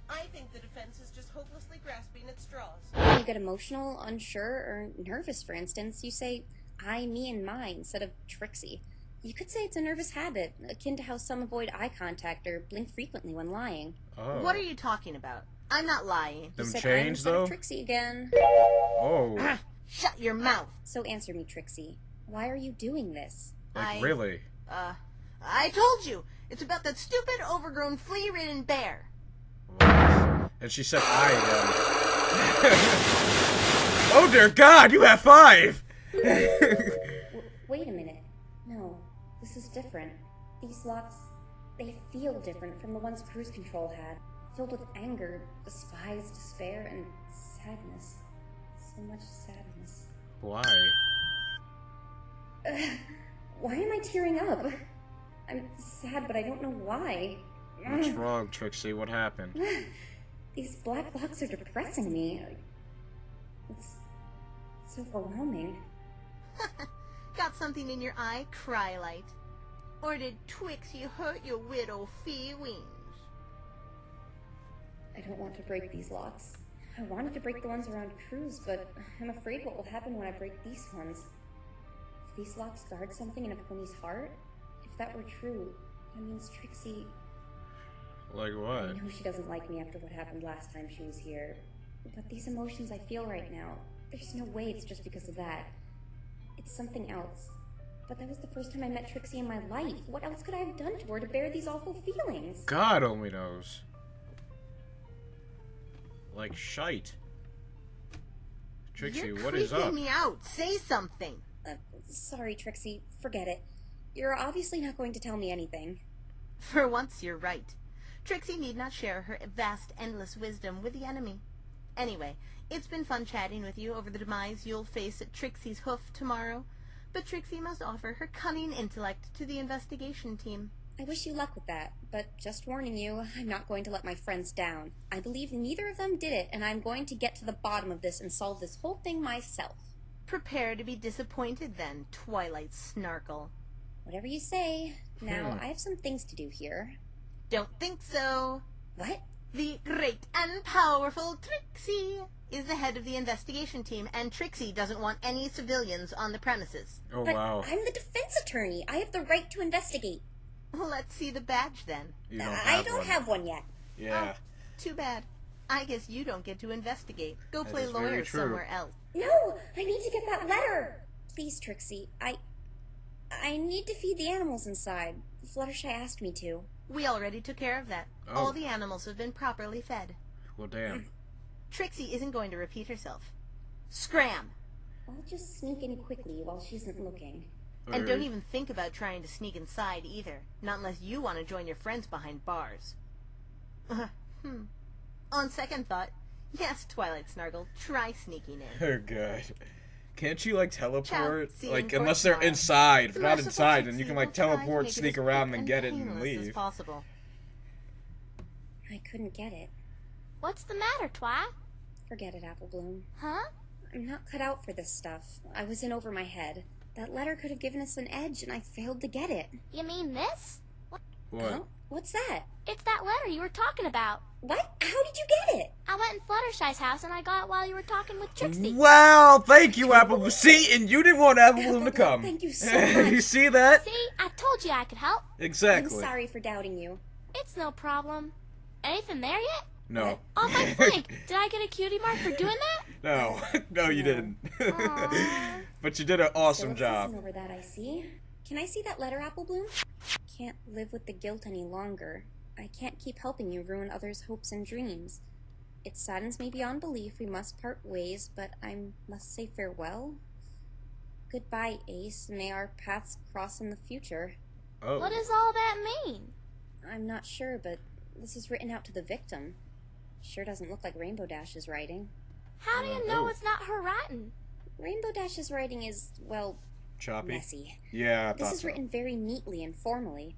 I think the defense is just hopelessly grasping at straws. When you get emotional, unsure, or nervous, for instance, you say, I, me, and mine, instead of Trixie. You could say it's a nervous habit, akin to how some avoid eye contact or blink frequently when lying. Oh. What are you talking about? I'm not lying. Them You said change, I'm instead though? of Trixie again. Oh. Shut your mouth. So answer me, Trixie. Why are you doing this? Like, really? I told you. It's about that stupid, overgrown, flea-ridden bear. And she said I again. Oh dear God, you have 5! Wait a minute. No, this is different. These locks, they feel different from the ones Cruise Control had. Filled with anger, despise, despair, and sadness. So much sadness. Why? Why am I tearing up? I'm sad, but I don't know why. What's wrong, Trixie? What happened? These black blocks are depressing me. It's overwhelming. Got something in your eye, Twilight? Or did Twixie hurt your widow fee wings? I don't want to break these locks. I wanted to break the ones around Cruise, but I'm afraid what will happen when I break these ones. If these locks guard something in a pony's heart, if that were true, that means Trixie... Like what? I know she doesn't like me after what happened last time she was here, but these emotions I feel right now, there's no way it's just because of that. It's something else. But that was the first time I met Trixie in my life. What else could I have done to her to bear these awful feelings? God only knows. Like shite. Trixie, You're what is up? creeping me out. Say something. Sorry, Trixie. Forget it. You're obviously not going to tell me anything. For once, you're right. Trixie need not share her vast, endless wisdom with the enemy. Anyway, it's been fun chatting with you over the demise you'll face at Trixie's hoof tomorrow, but Trixie must offer her cunning intellect to the investigation team. I wish you luck with that, but just warning you, I'm not going to let my friends down. I believe neither of them did it, and I'm going to get to the bottom of this and solve this whole thing myself. Prepare to be disappointed then, Twilight Snarkle. Whatever you say. Now, I have some things to do here. Don't think so. What? The great and powerful Trixie is the head of the investigation team, and Trixie doesn't want any civilians on the premises. Oh, But wow. I'm the defense attorney. I have the right to investigate. Let's see the badge then. You don't I don't have one yet. Yeah. Too bad. I guess you don't get to investigate. Go That play is very lawyer true. somewhere else. No! I need to get that letter! Please, Trixie. I need to feed the animals inside. Fluttershy asked me to. We already took care of that. Oh. All the animals have been properly fed. Well, damn. Trixie isn't going to repeat herself. Scram! I'll just sneak in quickly while she isn't looking. And don't even think about trying to sneak inside either. Not unless you want to join your friends behind bars. On second thought, yes, Twilight Snargle, try sneaking in. Oh, God. Can't you, like, teleport? See you Like, in unless court they're tomorrow. inside. If The they're not merciful inside, then you Trixie can, will like, try to teleport, make it sneak as around, quick and get it, and painless as leave. possible. I couldn't get it. What's the matter, Twi? Forget it, Apple Bloom. Huh? I'm not cut out for this stuff. I was in over my head. That letter could have given us an edge, and I failed to get it. You mean this? What? Huh? What's that? It's that letter you were talking about. What? How did you get it? I went in Fluttershy's house and I got it while you were talking with Trixie. Wow, thank you, Apple Bloom. See, and you didn't want Apple Bloom to come. Thank you so much. You see that? See, I told you I could help. Exactly. I'm sorry for doubting you. It's no problem. Anything there yet? No. Oh, my flank! Did I get a cutie mark for doing that? No. No, you didn't. But you did an awesome Phillips job. isn't over that, I see. Can I see that letter, Apple Bloom? Can't live with the guilt any longer. I can't keep helping you ruin others' hopes and dreams. It saddens me beyond belief we must part ways, but I must say farewell. Goodbye, Ace. May our paths cross in the future. Oh. What does all that mean? I'm not sure, but this is written out to the victim. Sure doesn't look like Rainbow Dash's writing. How do you know it's not her writing? Rainbow Dash's writing is, well, Choppy? messy. Yeah, I This thought is so. written very neatly and formally.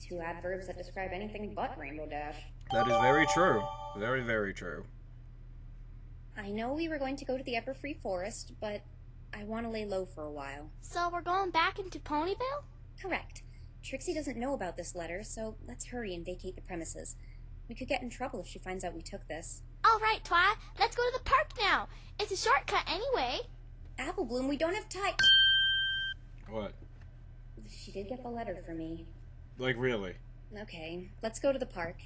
2 adverbs that describe anything but Rainbow Dash. That is very true. Very, very true. I know we were going to go to the Everfree Forest, but I want to lay low for a while. So we're going back into Ponyville? Correct. Trixie doesn't know about this letter, so let's hurry and vacate the premises. We could get in trouble if she finds out we took this. All right, Twi, let's go to the park now. It's a shortcut anyway. Apple Bloom, we don't have time. What? She did get the letter for me. Like, really? Okay, let's go to the park.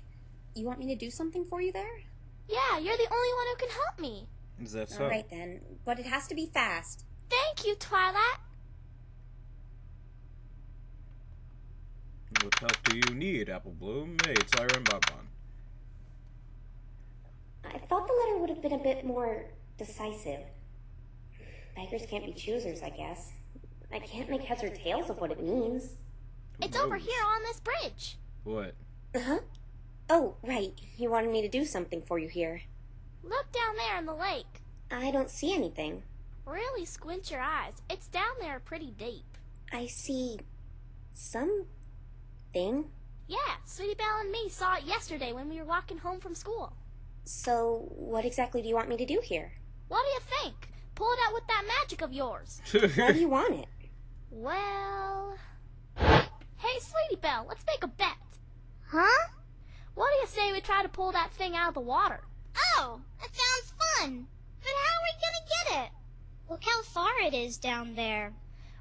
You want me to do something for you there? Yeah, you're the only one who can help me. Is that so? Alright then, but it has to be fast. Thank you, Twilight. What help do you need, Apple Bloom? Hey, it's Lauren Bonbon. I thought the letter would have been a bit more decisive. Beggars can't be choosers, I guess. I can't make heads or tails of what it means. It's over here on this bridge. What? Uh-huh. Oh, right. You wanted me to do something for you here. Look down there in the lake. I don't see anything. Really squint your eyes. It's down there pretty deep. I see... something? Yeah, Sweetie Belle and me saw it yesterday when we were walking home from school. So, what exactly do you want me to do here? What do you think? Pull it out with that magic of yours. Why do you want it? Well... Hey, Sweetie Belle, let's make a bet. Huh? What do you say we try to pull that thing out of the water? Oh, that sounds fun. But how are we gonna get it? Look how far it is down there.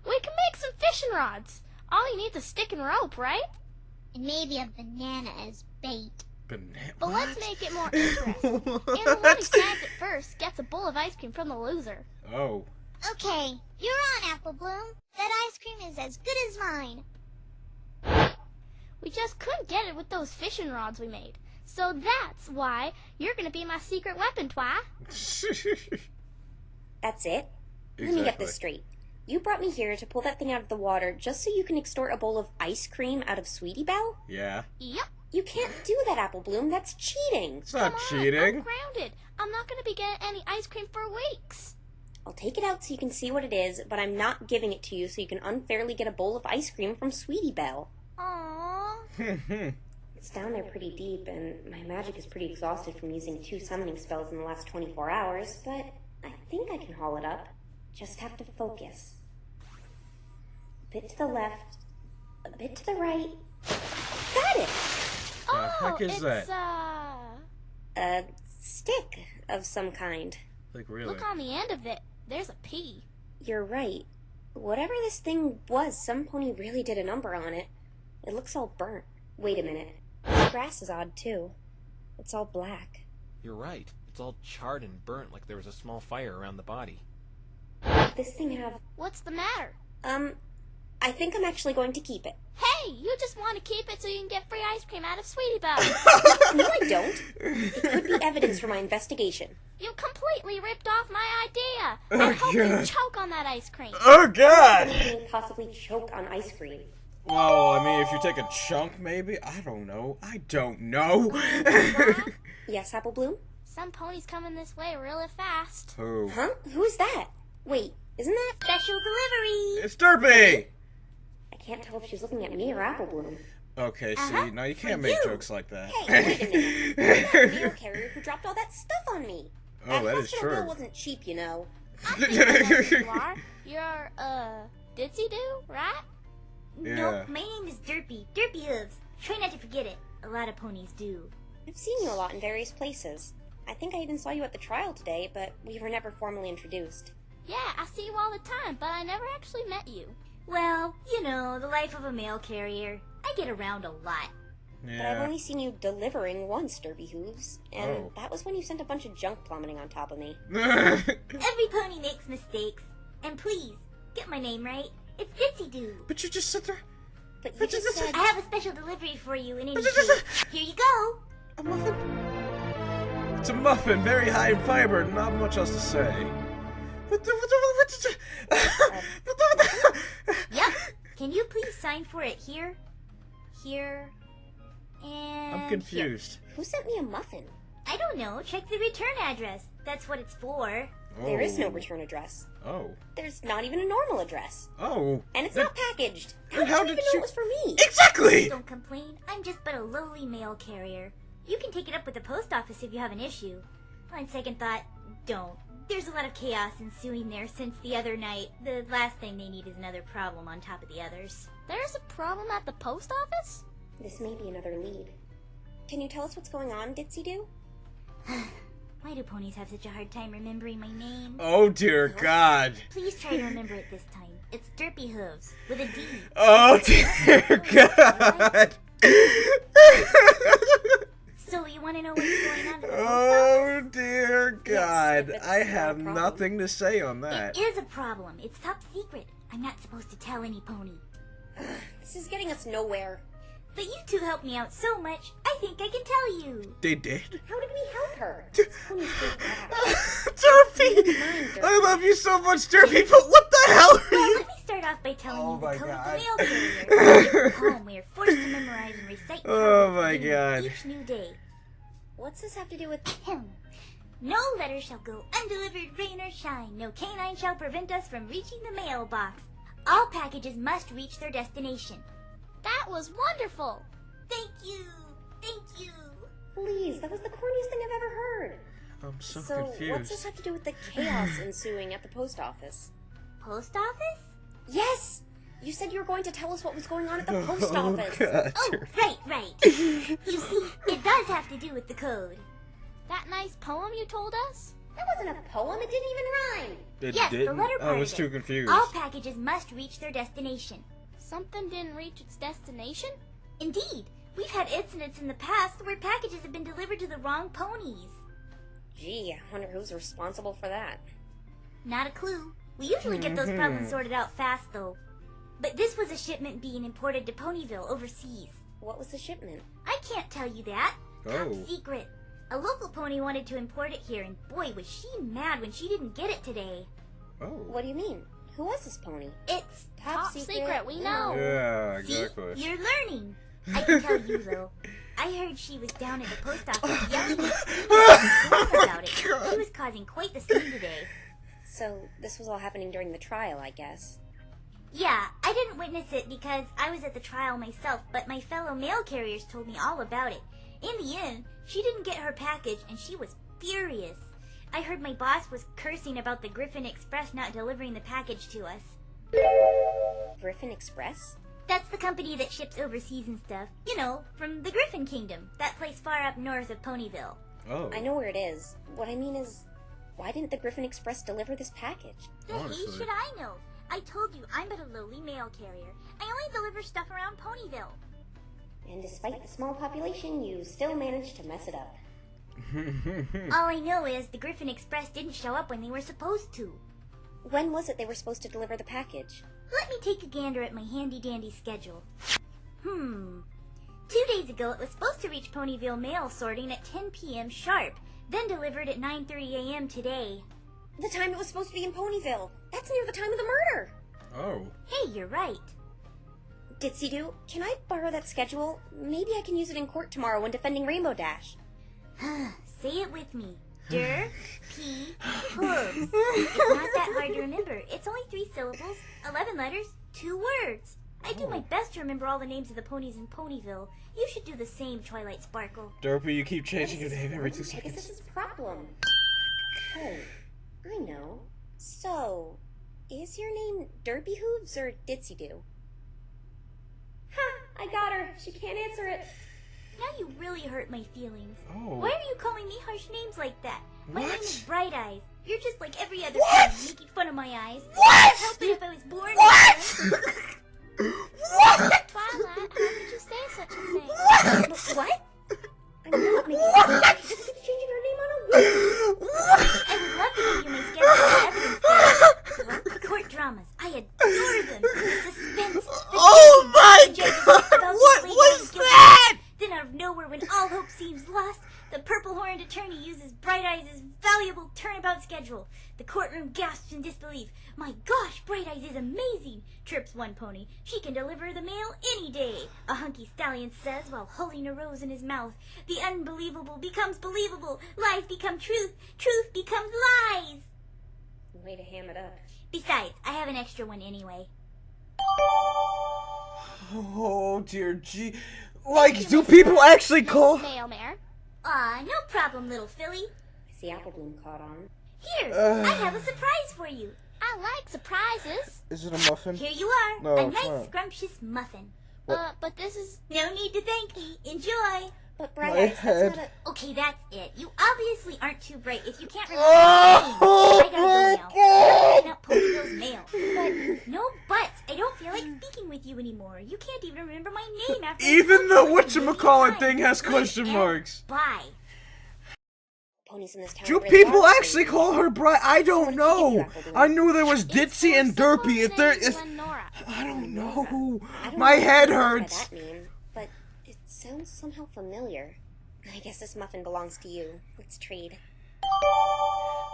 We can make some fishing rods. All you need is a stick and rope, right? And maybe a banana as bait. But let's make it more interesting. And the one who snags it first gets a bowl of ice cream from the loser. Oh. Okay, you're on, Apple Bloom. That ice cream is as good as mine. We just couldn't get it with those fishing rods we made. So that's why you're gonna be my secret weapon, Twi. That's it? Exactly. Let me get this straight. You brought me here to pull that thing out of the water just so you can extort a bowl of ice cream out of Sweetie Belle? Yeah. Yep. You can't do that, Apple Bloom. That's cheating. It's not Come on, cheating. I'm grounded. I'm not gonna be getting any ice cream for weeks. I'll take it out so you can see what it is, but I'm not giving it to you so you can unfairly get a bowl of ice cream from Sweetie Belle. Aww. It's down there pretty deep, and my magic is pretty exhausted from using 2 summoning spells in the last 24 hours, but I think I can haul it up. Just have to focus. A bit to the left, a bit to the right. Got it! Oh, heck is it's, A stick of some kind. Like, really? Look on the end of it. There's a P. You're right. Whatever this thing was, some pony really did a number on it. It looks all burnt. Wait a minute. The grass is odd, too. It's all black. You're right. It's all charred and burnt like there was a small fire around the body. This thing have... What's the matter? I think I'm actually going to keep it. Hey, you just want to keep it so you can get free ice cream out of Sweetie Belle. No, I don't. It could be evidence for my investigation. You completely ripped off my idea. I hope you choke on that ice cream. Oh, God! How can you possibly choke on ice cream? Well, I mean, if you take a chunk, maybe? I don't know. Yes, Apple Bloom? Some pony's coming this way really fast. Who? Huh? Who's that? Wait, isn't that... Special delivery! It's Derpy! I can't tell if she's looking at me or Apple Bloom. Okay, see, now you can't make jokes like that. Hey, wait a minute. You're that mail carrier who dropped all that stuff on me. Oh, that is hospital true. bill wasn't cheap, you know. I think I know who you are. You're, Ditsy-Doo, right? Yeah. Nope, my name is Derpy. Derpy Hooves. Try not to forget it. A lot of ponies do. I've seen you a lot in various places. I think I even saw you at the trial today, but we were never formally introduced. Yeah, I see you all the time, but I never actually met you. Well, you know, the life of a mail carrier. I get around a lot. But I've Yeah. only seen you delivering once, Derpy Hooves. And Oh. that was when you sent a bunch of junk plummeting on top of me. Every pony makes mistakes. And please, get my name right. It's Ditsy-Doo. But you just sit there. But you just said... I have a special delivery for you in any case. Here you go. A muffin? It's a muffin, very high in fiber, not much else to say. Yep. Can you please sign for it here? Here. And I'm confused. Who sent me a muffin? I don't know. Check the return address. That's what it's for. There is no return address. Oh. There's not even a normal address. Oh. And it's not packaged. then How how did did you you- know it was for me? Exactly! Don't complain. I'm just but a lowly mail carrier. You can take it up with the post office if you have an issue. On second thought, don't. there's a lot of chaos ensuing there since the other night. The last thing they need is another problem on top of the others. There's a problem at the post office? This may be another lead. Can you tell us what's going on, Ditsy-Doo? Why do ponies have such a hard time remembering my name? Oh dear God. Please try to remember it this time. It's Derpy Hooves, with a D. Oh dear God. So you want to know what's going on at the post Oh office? dear God. Yes, I have no problem. nothing to say on that. It is a problem. It's top secret. I'm not supposed to tell any pony. This is getting us nowhere. But you two helped me out so much, I think I can tell you. They did? How did we help her? This pony's big bad. Derpy! I love you so much, Derpy, but what the hell are Well, you? let me start off by telling Oh you my the code God. of the mail carrier. It's a poem we are forced to memorize and recite Oh my beginning God. each new day. What's this have to do with... No letter shall go undelivered, rain or shine. No canine shall prevent us from reaching the mailbox. All packages must reach their destination. That was wonderful! Thank you! Thank you! Please, that was the corniest thing I've ever heard. I'm so What's this confused. have to do with the chaos ensuing at the post office? Post office? Yes! You said you were going to tell us what was going on at the post Oh office. God. Oh, right. You see, it does have to do with the code. That nice poem you told us? That wasn't a poem, it didn't even rhyme. It Yes, didn't? the letter part I was of too it. confused. All packages must reach their destination. Something didn't reach its destination? Indeed, we've had incidents in the past where packages have been delivered to the wrong ponies. Gee, I wonder who's responsible for that. Not a clue. We usually get those problems sorted out fast, though. But this was a shipment being imported to Ponyville overseas. What was the shipment? I can't tell you that. Top Oh. secret. A local pony wanted to import it here, and boy, was she mad when she didn't get it today. Oh. What do you mean? Who was this pony? It's Top secret, we know. Yeah, exactly. See? You're learning. I can tell you, though. I heard she was down at the post office yelling and screaming about it. She was causing quite the scene today. So, this was all happening during the trial, I guess. Yeah, I didn't witness it because I was at the trial myself, but my fellow mail carriers told me all about it. In the end, she didn't get her package and she was furious. I heard my boss was cursing about the Griffin Express not delivering the package to us. Griffin Express? That's the company that ships overseas and stuff. You know, from the Griffin Kingdom, that place far up north of Ponyville. Oh. I know where it is. What I mean is, why didn't the Griffin Express deliver this package? The hey Honestly. should I know? I told you I'm but a lowly mail carrier. I only deliver stuff around Ponyville. And despite the small population, you still managed to mess it up. All I know is the Griffin Express didn't show up when they were supposed to. When was it they were supposed to deliver the package? Let me take a gander at my handy-dandy schedule. 2 days ago, it was supposed to reach Ponyville mail sorting at 10 p.m. sharp, then delivered at 9:30 a.m. today. The time it was supposed to be in Ponyville. That's near the time of the murder. Oh. Hey, you're right. Ditsy-Doo, can I borrow that schedule? Maybe I can use it in court tomorrow when defending Rainbow Dash. Say it with me. Derpy Hooves. It's not that hard to remember. It's only 3 syllables, 11 letters, 2 words. I do my best to remember all the names of the ponies in Ponyville. You should do the same, Twilight Sparkle. Derpy, you keep changing your name every 2 I guess seconds. this is a problem. Oh, I know. So, is your name Derpy Hooves or Ditsy-Doo? Ha! I got her. She can't answer it. Now you really hurt my feelings. Oh. Why are you calling me harsh names like that? My name What? is Bright Eyes. You're just like every other What? pony, making fun of my eyes. What? I can't help it if I was born What? Twilight, how could you say such a thing? What? I'm not making it. She just keeps changing her name on a whim. I would love to give you my schedule of evidence there. What? The court dramas. I adore them. The suspense. The Oh my the judges God, about to what lay was down guilty. that? Then out of nowhere, when all hope seems lost, the purple-horned attorney uses Bright Eyes' valuable turnabout schedule. The courtroom gasps in disbelief. My gosh, Bright Eyes is amazing, chirps one pony. She can deliver the mail any day, a hunky stallion says while holding a rose in his mouth. The unbelievable becomes believable. Lies become truth. Truth becomes lies. Way to ham it up. Besides, I have an extra one anyway. Oh dear gee. Like, do people actually call? Mail Mare. Aw, no problem, little filly. I see Apple Bloom caught on. Here, I have a surprise for you. I like surprises. Is it a muffin? Here you are, No, a it's nice not. scrumptious muffin. But this is... No need to thank me. Enjoy. But My Bright Eyes, head. that's not a... Okay, that's it. You obviously aren't too bright if you can't remember my name. I gotta go now. I'm picking up Ponyville's mail. But no buts. I don't feel like speaking with you anymore. You can't even remember my name after Even the whatchamacallit thing has Good question and marks. Bye. Ponies in this town Do really people are actually crazy. call her Bright? I don't know. I knew there was It's Ditzy for and someone Derpy. If there, named if Lenora. I don't know. I don't My know head what it means by hurts. that name, but it sounds somehow familiar. I guess this muffin belongs to you. Let's trade.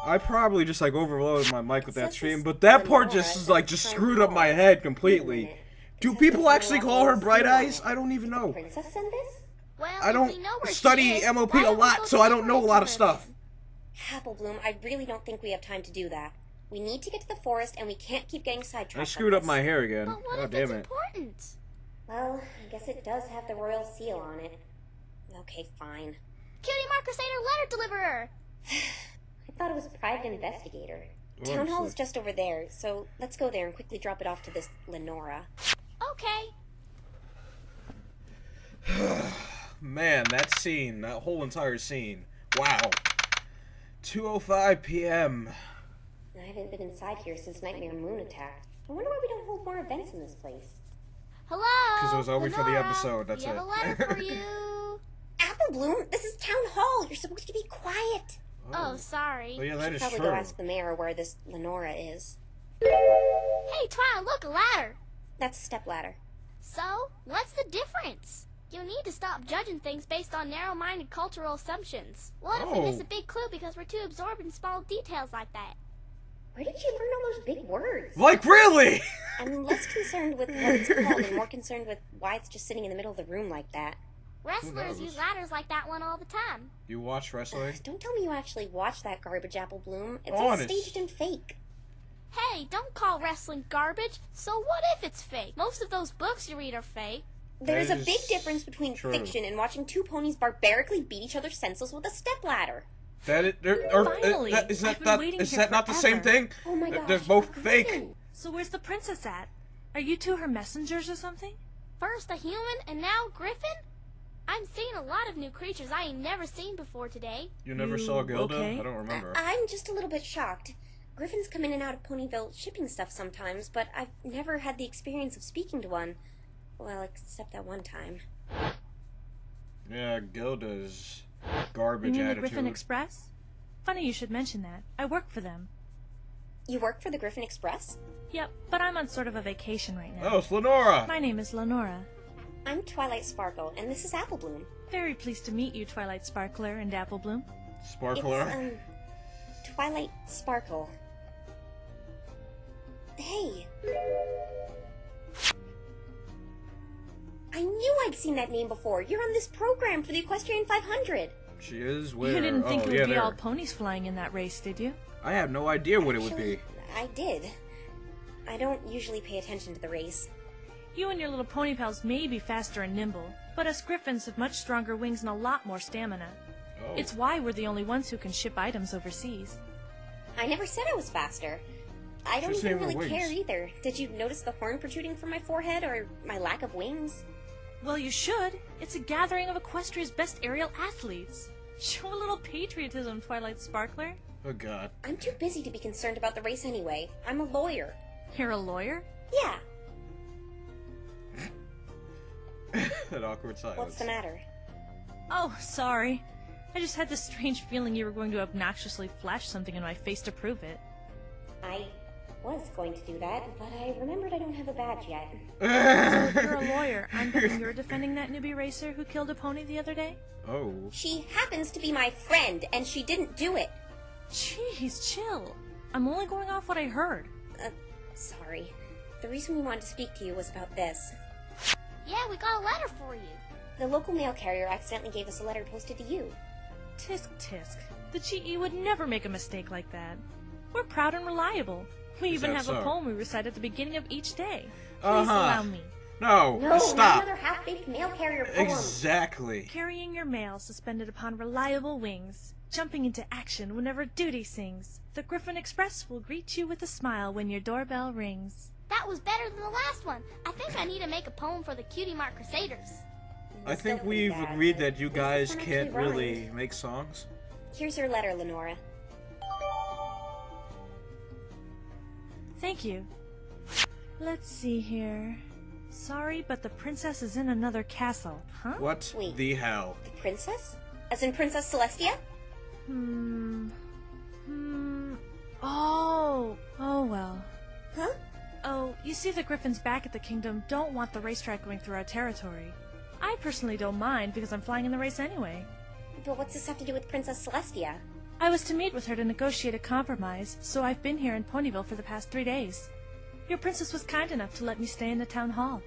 I probably just like overloaded my mic with that Says stream, this but that part Lenora just is like a just friend screwed up my call. head Wait a completely. minute. Do It says people that actually Lenora call her has Bright zero on Eyes? it. I don't even Did the know. princess send this? Well, I if don't we know where study she is, MLP why a don't we lot, go so I don't know a deliver it lot to of her stuff. then? Applebloom, I really don't think we have time to do that. We need to get to the forest, and we can't keep getting sidetracked. I on screwed up this. my hair again. But what Oh if damn it's it. important? Well, I guess it does have the royal seal on it. Okay, fine. Cutie Mark Crusader letter deliverer. I thought it was a private investigator. Oh, Town hall shit. is just over there, so let's go there and quickly drop it off to this Lenora. Okay. Man, that scene, that whole entire scene. Wow. 2:05 p.m. I haven't been inside here since Nightmare Moon attacked. I wonder why we don't hold more events in this place. Hello. 'Cause it was only for the Lenora, episode, that's we have it. a letter for you. Applebloom, this is Town Hall. You're supposed to be quiet. Oh, sorry. Oh yeah, that is Probably true. go ask the mayor where this Lenora is. Hey, Twilight, look, a ladder. That's a stepladder. So, what's the difference? You need to stop judging things based on narrow-minded cultural assumptions. What if we miss Oh. a big clue because we're too absorbed in small details like that? Where did you learn all those big words? Like really? I'm less concerned with what it's called and more concerned with why it's just sitting in the middle of the room like that. Wrestlers knows? use ladders like that one all the time. You watch wrestling? Don't tell me you actually watched that garbage, Applebloom. It's Honest. all staged and fake. Hey, don't call wrestling garbage. So what if it's fake? Most of those books you read are fake. There's a That big is difference between true. fiction and watching two ponies barbarically beat each other senseless with a stepladder. That is, Finally. is I've that been waiting is here that not the same forever. thing? Oh my gosh. They're both a fake. griffin. So where's the princess at? Are you two her messengers or something? First a human and now Griffin? I'm seeing a lot of new creatures I ain't never seen before today. You never You saw Gilda? okay? I don't remember. I'm just a little bit shocked. Griffins come in and out of Ponyville shipping stuff sometimes, but I've never had the experience of speaking to one. Well, except that one time. Yeah, Gilda's garbage You mean attitude. the Griffin Express? Funny you should mention that. I work for them. You work for the Griffin Express? Yep, but I'm on sort of a vacation right now. Oh, it's Lenora. My name is Lenora. I'm Twilight Sparkle, and this is Applebloom. Very pleased to meet you, Twilight Sparkler and Applebloom. Sparkler. It's, Twilight Sparkle. Hey. I knew I'd seen that name before. You're on this program for the Equestrian 500. She is where? You didn't think oh, it yeah, would be there. all ponies flying in that race, did you? I have no idea what it would be. I did. I don't usually pay attention to the race. You and your little pony pals may be faster and nimble, but us griffins have much stronger wings and a lot more stamina. Oh. It's why we're the only ones who can ship items overseas. I never said I was faster. I don't She's even saying her really care wings. either. Did you notice the horn protruding from my forehead or my lack of wings? Well, you should. It's a gathering of Equestria's best aerial athletes. Show a little patriotism, Twilight Sparkler. Oh God. I'm too busy to be concerned about the race anyway. I'm a lawyer. You're a lawyer? Yeah. That awkward silence. What's the matter? Oh, sorry. I just had this strange feeling you were going to obnoxiously flash something in my face to prove it. I was going to do that, but I remembered I don't have a badge yet. So if you're a lawyer, I'm betting you're defending that newbie racer who killed a pony the other day? Oh. She happens to be my friend, and she didn't do it. Jeez, chill. I'm only going off what I heard. Sorry. The reason we wanted to speak to you was about this. Yeah, we got a letter for you. The local mail carrier accidentally gave us a letter posted to you. Tisk tisk. The GE would never make a mistake like that. We're proud and reliable. We Is even that have so? a poem we recite at the beginning of each day. Please Uh-huh. allow me. No, No, stop. not another half-baked mail carrier poem. Exactly. Carrying your mail suspended upon reliable wings. jumping into action whenever duty sings. The Griffin Express will greet you with a smile when your doorbell rings. That was better than the last one. I think I need to make a poem for the Cutie Mark Crusaders. I think we've agreed that you guys can't really make songs. Here's your letter, Lenora. Thank you. Let's see here. Sorry, but the princess is in another castle. Huh? What Wait. the hell? The princess? As in Princess Celestia? Oh well. Huh? Oh, you see, the Griffins back at the kingdom don't want the racetrack going through our territory. I personally don't mind because I'm flying in the race anyway. But what's this have to do with Princess Celestia? I was to meet with her to negotiate a compromise, so I've been here in Ponyville for the past 3 days. Your princess was kind enough to let me stay in the town hall.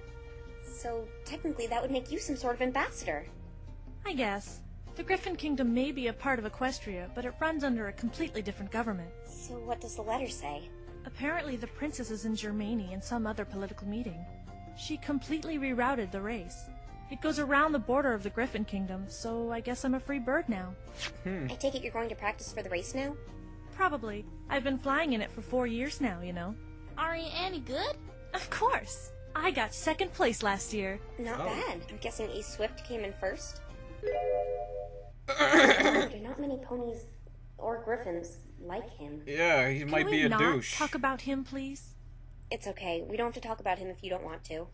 So, technically that would make you some sort of ambassador. I guess. The Griffin Kingdom may be a part of Equestria, but it runs under a completely different government. So what does the letter say? Apparently the princess is in Germany in some other political meeting. She completely rerouted the race. It goes around the border of the Griffin Kingdom, so I guess I'm a free bird now. I take it you're going to practice for the race now? Probably. I've been flying in it for 4 years now, you know. Are you any good? Of course! I got 2nd place last year. Not bad. I'm guessing Ace Swift came in first? There are not many ponies or griffins like him. Yeah, he might be a douche. Can we not talk about him, please? It's okay. We don't have to talk about him if you don't want to.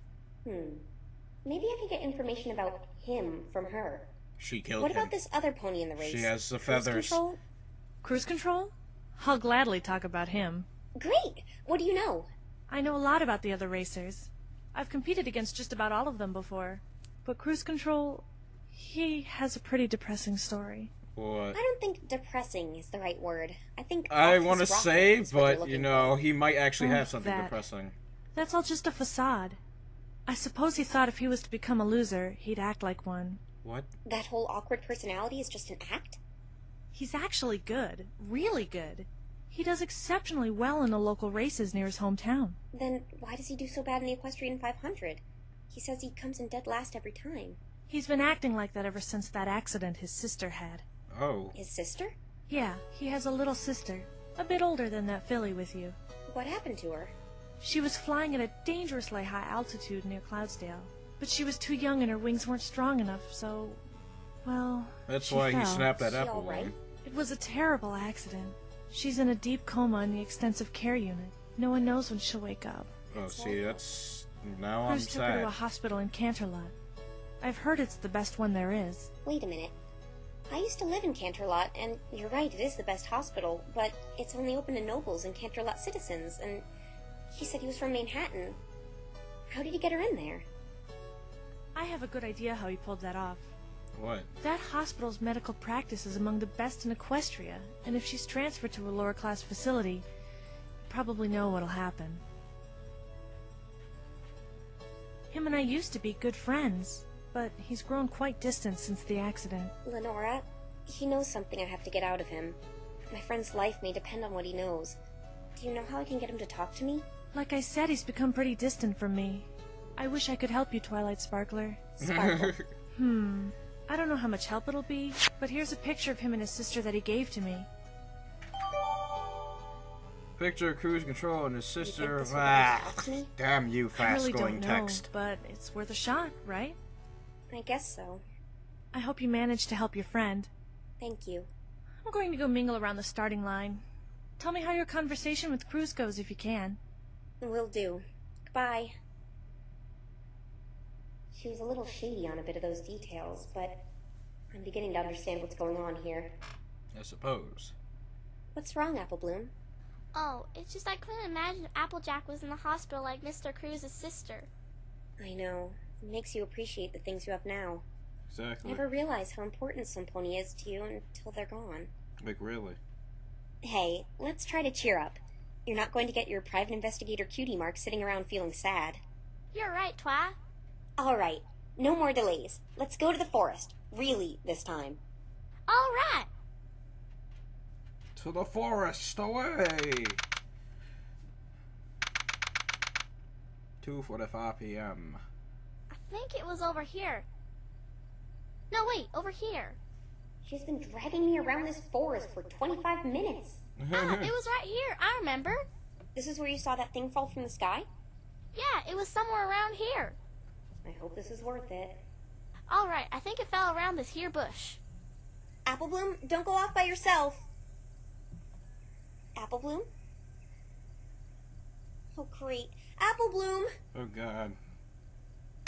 Maybe I could get information about him from her. She killed him. What about this other pony in the race? She has the Cruise feathers. Control? Cruise Control? I'll gladly talk about him. Great! What do you know? I know a lot about the other racers. I've competed against just about all of them before. But Cruise Control, he has a pretty depressing story. What? I don't think depressing is the right word. I think I want to office say, rocket is what they're but, you looking know, for. he might actually have Oh, something that. depressing. That's all just a facade. I suppose he thought if he was to become a loser, he'd act like one. What? That whole awkward personality is just an act? He's actually good. Really good. He does exceptionally well in the local races near his hometown. Then why does he do so bad in the Equestrian 500? He says he comes in dead last every time. He's been acting like that ever since that accident his sister had. Oh. His sister? Yeah, he has a little sister. A bit older than that filly with you. What happened to her? She was flying at a dangerously high altitude near Cloudsdale. But she was too young and her wings weren't strong enough, so... well... That's she why fell. he snapped that She apple. all right? It was a terrible accident. She's in a deep coma in the extensive care unit. No one knows when she'll wake up. Oh, see, that's... Now I'm Cruise took her to a sad. hospital in Canterlot. I've heard it's the best one there is. Wait a minute. I used to live in Canterlot, and you're right, it is the best hospital, but it's only open to nobles and Canterlot citizens, and he said he was from Manhattan. How did he get her in there? I have a good idea how he pulled that off. What? That hospital's medical practice is among the best in Equestria, and if she's transferred to a lower-class facility, you probably know what'll happen. Him and I used to be good friends, but he's grown quite distant since the accident. Lenora, he knows something I have to get out of him. My friend's life may depend on what he knows. Do you know how I can get him to talk to me? Like I said, he's become pretty distant from me. I wish I could help you, Twilight Sparkler. Sparkle. I don't know how much help it'll be, but here's a picture of him and his sister that he gave to me. Picture of Cruise Control and his sister. this would mean talk to me? Damn you, I really fast-going don't know, text. but it's worth a shot, right? I guess so. I hope you managed to help your friend. Thank you. I'm going to go mingle around the starting line. Tell me how your conversation with Cruz goes if you can. Will do. Goodbye. She was a little shady on a bit of those details, but I'm beginning to understand what's going on here. I suppose. What's wrong, Apple Bloom? Oh, it's just I couldn't imagine Applejack was in the hospital like Mr. Cruise's sister. I know. It makes you appreciate the things you have now. Exactly. Never realize how important some pony is to you until they're gone. Like, really? Hey, let's try to cheer up. You're not going to get your private investigator cutie mark sitting around feeling sad. You're right, Twi. All right. No more delays. Let's go to the forest. Really, this time. All right. To the forest, away! 2:45 p.m. I think it was over here. No, wait, over here. She's been dragging me around this forest for 25 minutes. It was right here, I remember. This is where you saw that thing fall from the sky? Yeah, it was somewhere around here. I hope this is worth it. Alright, I think it fell around this here bush. Apple Bloom, don't go off by yourself. Apple Bloom? Oh, great. Apple Bloom! Oh, God.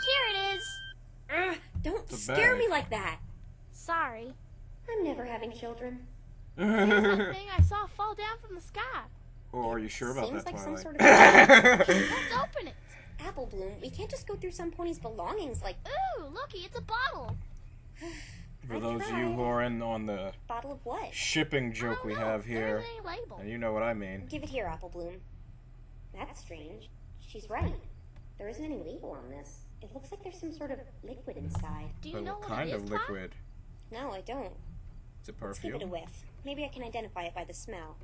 Here it is. Ugh, don't The scare bag. me like that. Sorry. I'm never having children. There's that thing I saw fall down from the sky. Oh, are you sure about Seems that, like some Twilight? sort of... Let's open it. Apple Bloom, we can't just go through some pony's belongings like... Ooh, looky, it's a bottle. For those of you who are in on the Bottle of what? shipping joke we have There here, isn't any label. and you know what I mean. Give it here, Apple Bloom. That's strange. She's right. There isn't any label on this. It looks like there's some sort of liquid inside. Do you But know what what kind it is, of Ty? liquid? No, I don't. Is it Let's give it a perfume? whiff. Maybe I can identify it by the smell.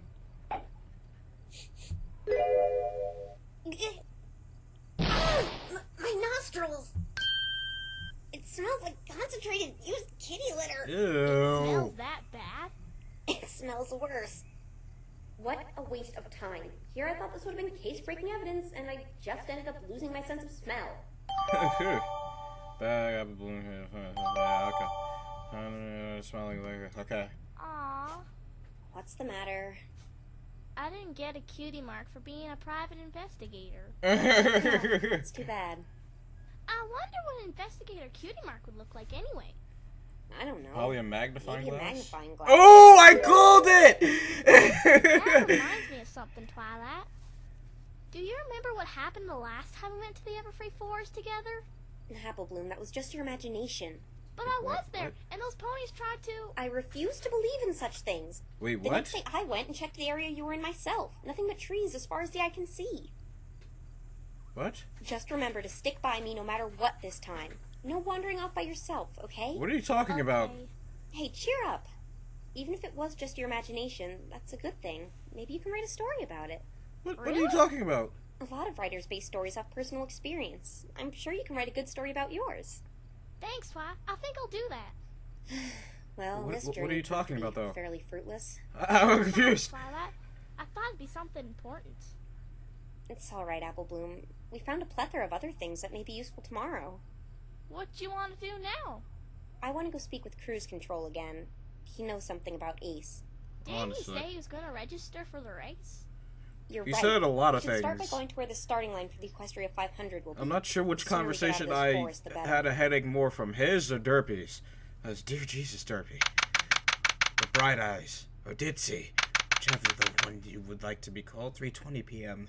My nostrils! It smells like concentrated used kitty litter. Ew. Smells that bad? It smells worse. What a waste of time. Here I thought this would have been case-breaking evidence, and I just ended up losing my sense of smell. Bag, apple bloom. Yeah, okay. Smelling liquor. Okay. Aw, What's the matter? I didn't get a cutie mark for being a private investigator. It's too bad. I wonder what an investigator cutie mark would look like anyway. I don't know. Probably a magnifying Maybe a glass? magnifying glass. Oh, I called That it! reminds me of something, Twilight. Do you remember what happened the last time we went to the Everfree Forest together? Apple Bloom, that was just your imagination. But I was there, What? and those ponies tried to... I refuse to believe in such things. Wait, The what? next day I went and checked the area you were in myself. Nothing but trees as far as the eye can see. What? Just remember to stick by me no matter what this time. No wandering off by yourself, okay? What are you talking about? Okay. Hey, cheer up. Even if it was just your imagination, that's a good thing. Maybe you can write a story about it. What are you talking about? A lot of writers base stories off personal experience. I'm sure you can write a good story about yours. Thanks, Twi. I think I'll do that. Well, What- this what are journey you talking proved to about, be though? fairly fruitless. I'm confused. Twilight, I thought it'd be something important. It's all right, Apple Bloom. We found a plethora of other things that may be useful tomorrow. What you want to do now? I want to go speak with Cruise Control again. He knows something about Ace. Didn't Honestly. he say he was going to register for the race? You're He right. said a lot of You should start by things. going to where the starting line for the Equestria 500 will be. I'm not sure which The sooner we get out of conversation this I forest, the better. had a headache more from his or Derpy's. As dear Jesus, Derpy. Or Bright Eyes. Or Ditzy. Whichever the one you would like to be called. 3:20 p.m.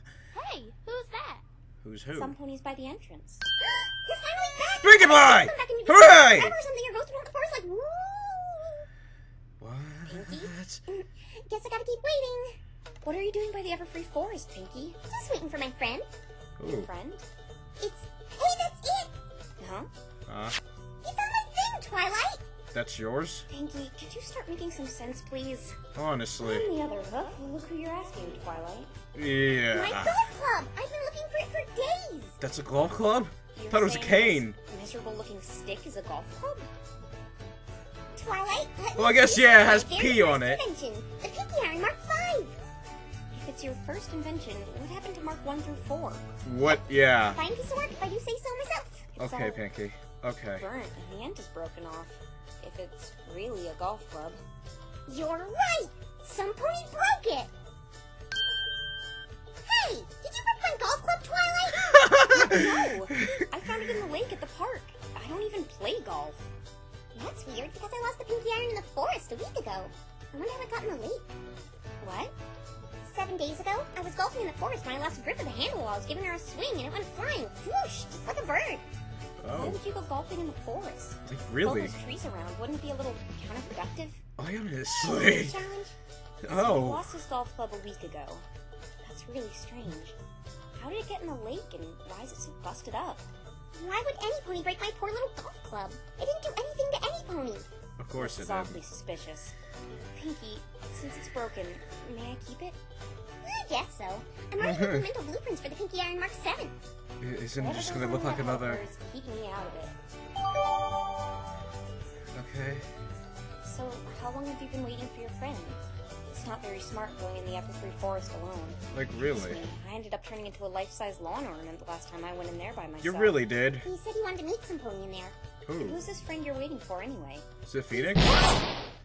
Hey, who's that? Who's who? Some ponies by the entrance. You're finally back! Pinkie Pie! Come back and you Hooray! Or something. You're ghosted around the forest like, woo! What? Guess I gotta keep waiting. What are you doing by the Everfree Forest, Pinkie? Just waiting for my friend. Ooh. Friend? It's... Hey, that's it! Huh? You found my thing, Twilight! That's yours? Pinkie, could you start making some sense, please? Honestly. On the other hook, look who you're asking, Twilight. My Yeah. golf club! I've been looking for it for days! That's a golf club? You're Thought it was a saying cane. this miserable-looking stick is a golf club? Twilight, let Well, I me guess, see yeah, it my has very P on first it. Invention, the Pinky Iron Mark 5! If it's your first invention, what happened to Mark 1 through 4? What? Yeah. Fine piece of work if I do say so myself. It's Okay, all Pinkie. Okay. burnt and the end is broken off. If it's really a golf club. You're right! Some pony broke it! Hey! Did you break my golf club, Twilight? No! I found it in the lake at the park. I don't even play golf. That's weird, because I lost the Pinky Iron in the forest a week ago. I wonder how it got in the lake. What? 7 days ago, I was golfing in the forest when I lost grip of the handle while I was giving her a swing, and it went flying, whoosh, just like a bird. Why Oh. would you go golfing in the forest? Like, With really? all those trees around, wouldn't it be a little counterproductive? Honestly. Challenge? He Oh. lost his golf club a week ago. That's really strange. How did it get in the lake, and why is it so busted up? Why would any pony break my poor little golf club? It didn't do anything to any pony. Of course This it is awfully did. suspicious. Pinkie, since it's broken, may I keep it? I guess so. I'm already making mental blueprints for the Pinky Iron Mark 7. Isn't it Whatever just goes gonna on look in like the another... helpers, keep me out of it. Okay. So, how long have you been waiting for your friend? It's not very smart going in the Everfree Forest alone. Like, really? I ended up turning into a life-size lawn ornament the last time I went in there by myself. You really did? He said he wanted to meet some pony in there. Who? Who's this friend you're waiting for, anyway? Is it Phoenix?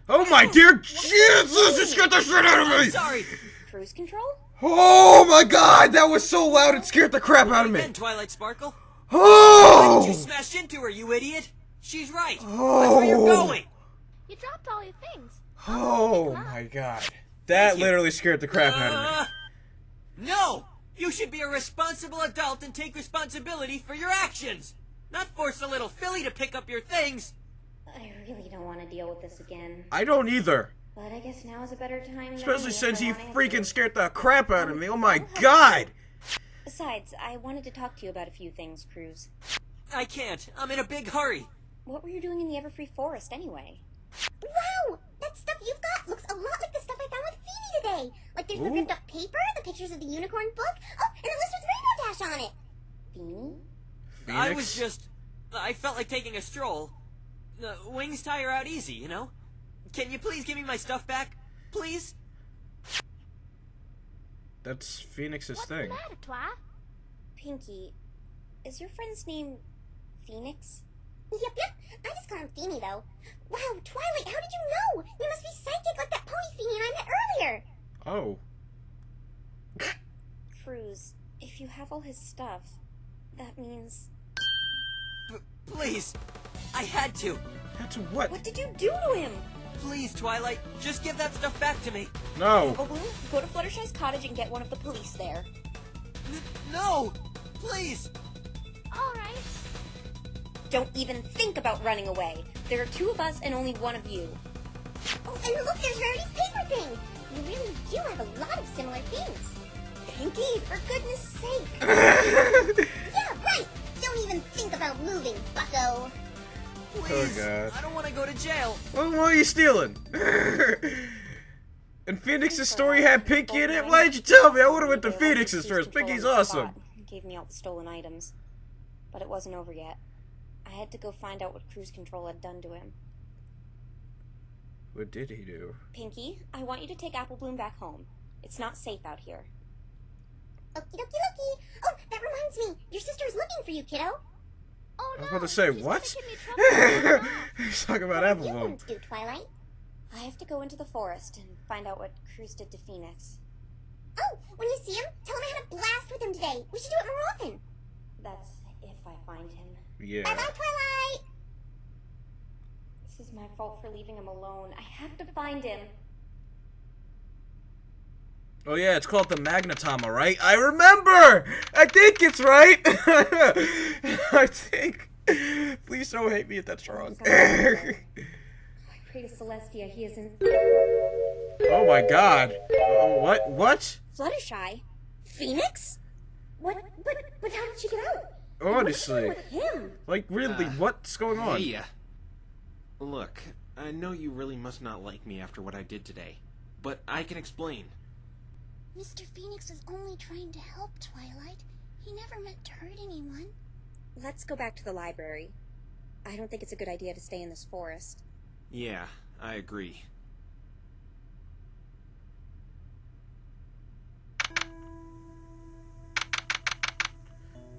Oh my dear Jesus! You scared the shit out of me! Sorry! Cruise control? Oh my god! That was so loud it scared the crap out of me! Again, Twilight Sparkle. Oh! Why did you smash into her, you idiot? She's right. Oh. That's where you're going. You dropped all your things. Oh my god. That literally scared the crap out of me. No! You should be a responsible adult and take responsibility for your actions! Not force a little filly to pick up your things! I really don't want to deal with this again. I don't either. But I guess now is a better time. Especially since he freaking scared the crap out of me. Oh my god! Besides, I wanted to talk to you about a few things, Cruz. I can't. I'm in a big hurry. What were you doing in the Everfree Forest, anyway? Wow! That stuff you've got looks a lot like the stuff I found with Feeny today. Like there's the Ooh. ripped up paper, the pictures of the unicorn book, oh, and a list with Rainbow Dash on it. Feeny? I was just... I felt like taking a stroll. Wings tire out easy, you know? Can you please give me my stuff back? Please? That's Phoenix's What's thing. the matter, Twi? Pinky, is your friend's name Phoenix? Yep. I just call him Feeny, though. Wow, Twilight, how did you know? You must be psychic like that pony Feeny and I met earlier. Oh. Cruz, if you have all his stuff, that means... Please! I had to! That's what? What did you do to him? Please, Twilight, just give that stuff back to me! No. Oh, Blue, go to Fluttershy's cottage and get one of the police there. No! Please! Alright. Don't even think about running away. There are two of us and only one of you. Oh, and look, there's Rarity's paper thing. You really do have a lot of similar things. Pinky, for goodness sake. Yeah, right. Don't even think about moving, bucko. Please! Oh, God. I don't want to go to jail! Well, what are you stealing? And Phoenix's story had Pinky in it? Why did you tell me? I would've went to Phoenix's first. Pinky's awesome. He gave me all the stolen items. But it wasn't over yet. I had to go find out what cruise control had done to him. What did he do? Pinky, I want you to take Apple Bloom back home. It's not safe out here. Okie dokie dokie. Oh, that reminds me. Your sister's looking for you, kiddo. Oh, I was no. about to say, she's what? gonna give me trouble. He's talking about What Apple are you Bloom. going to do, Twilight? I have to go into the forest and find out what Cruz did to Phoenix. Oh, when you see him, tell him I had a blast with him today. We should do it more often. That's if I find him. Yeah. Bye-bye, Twilight. This is my fault for leaving him alone. I have to find him. Oh yeah, it's called the Magnetama, right? I remember! I think it's right! I think. Please don't hate me if that's wrong. I pray to Celestia he isn't... Oh my god. What? What? Fluttershy? Phoenix? But how did she get out? Honestly. What's wrong with him? Like, really, what's going on? Hey, look, I know you really must not like me after what I did today, but I can explain. Mr. Phoenix was only trying to help, Twilight. He never meant to hurt anyone. Let's go back to the library. I don't think it's a good idea to stay in this forest. Yeah, I agree.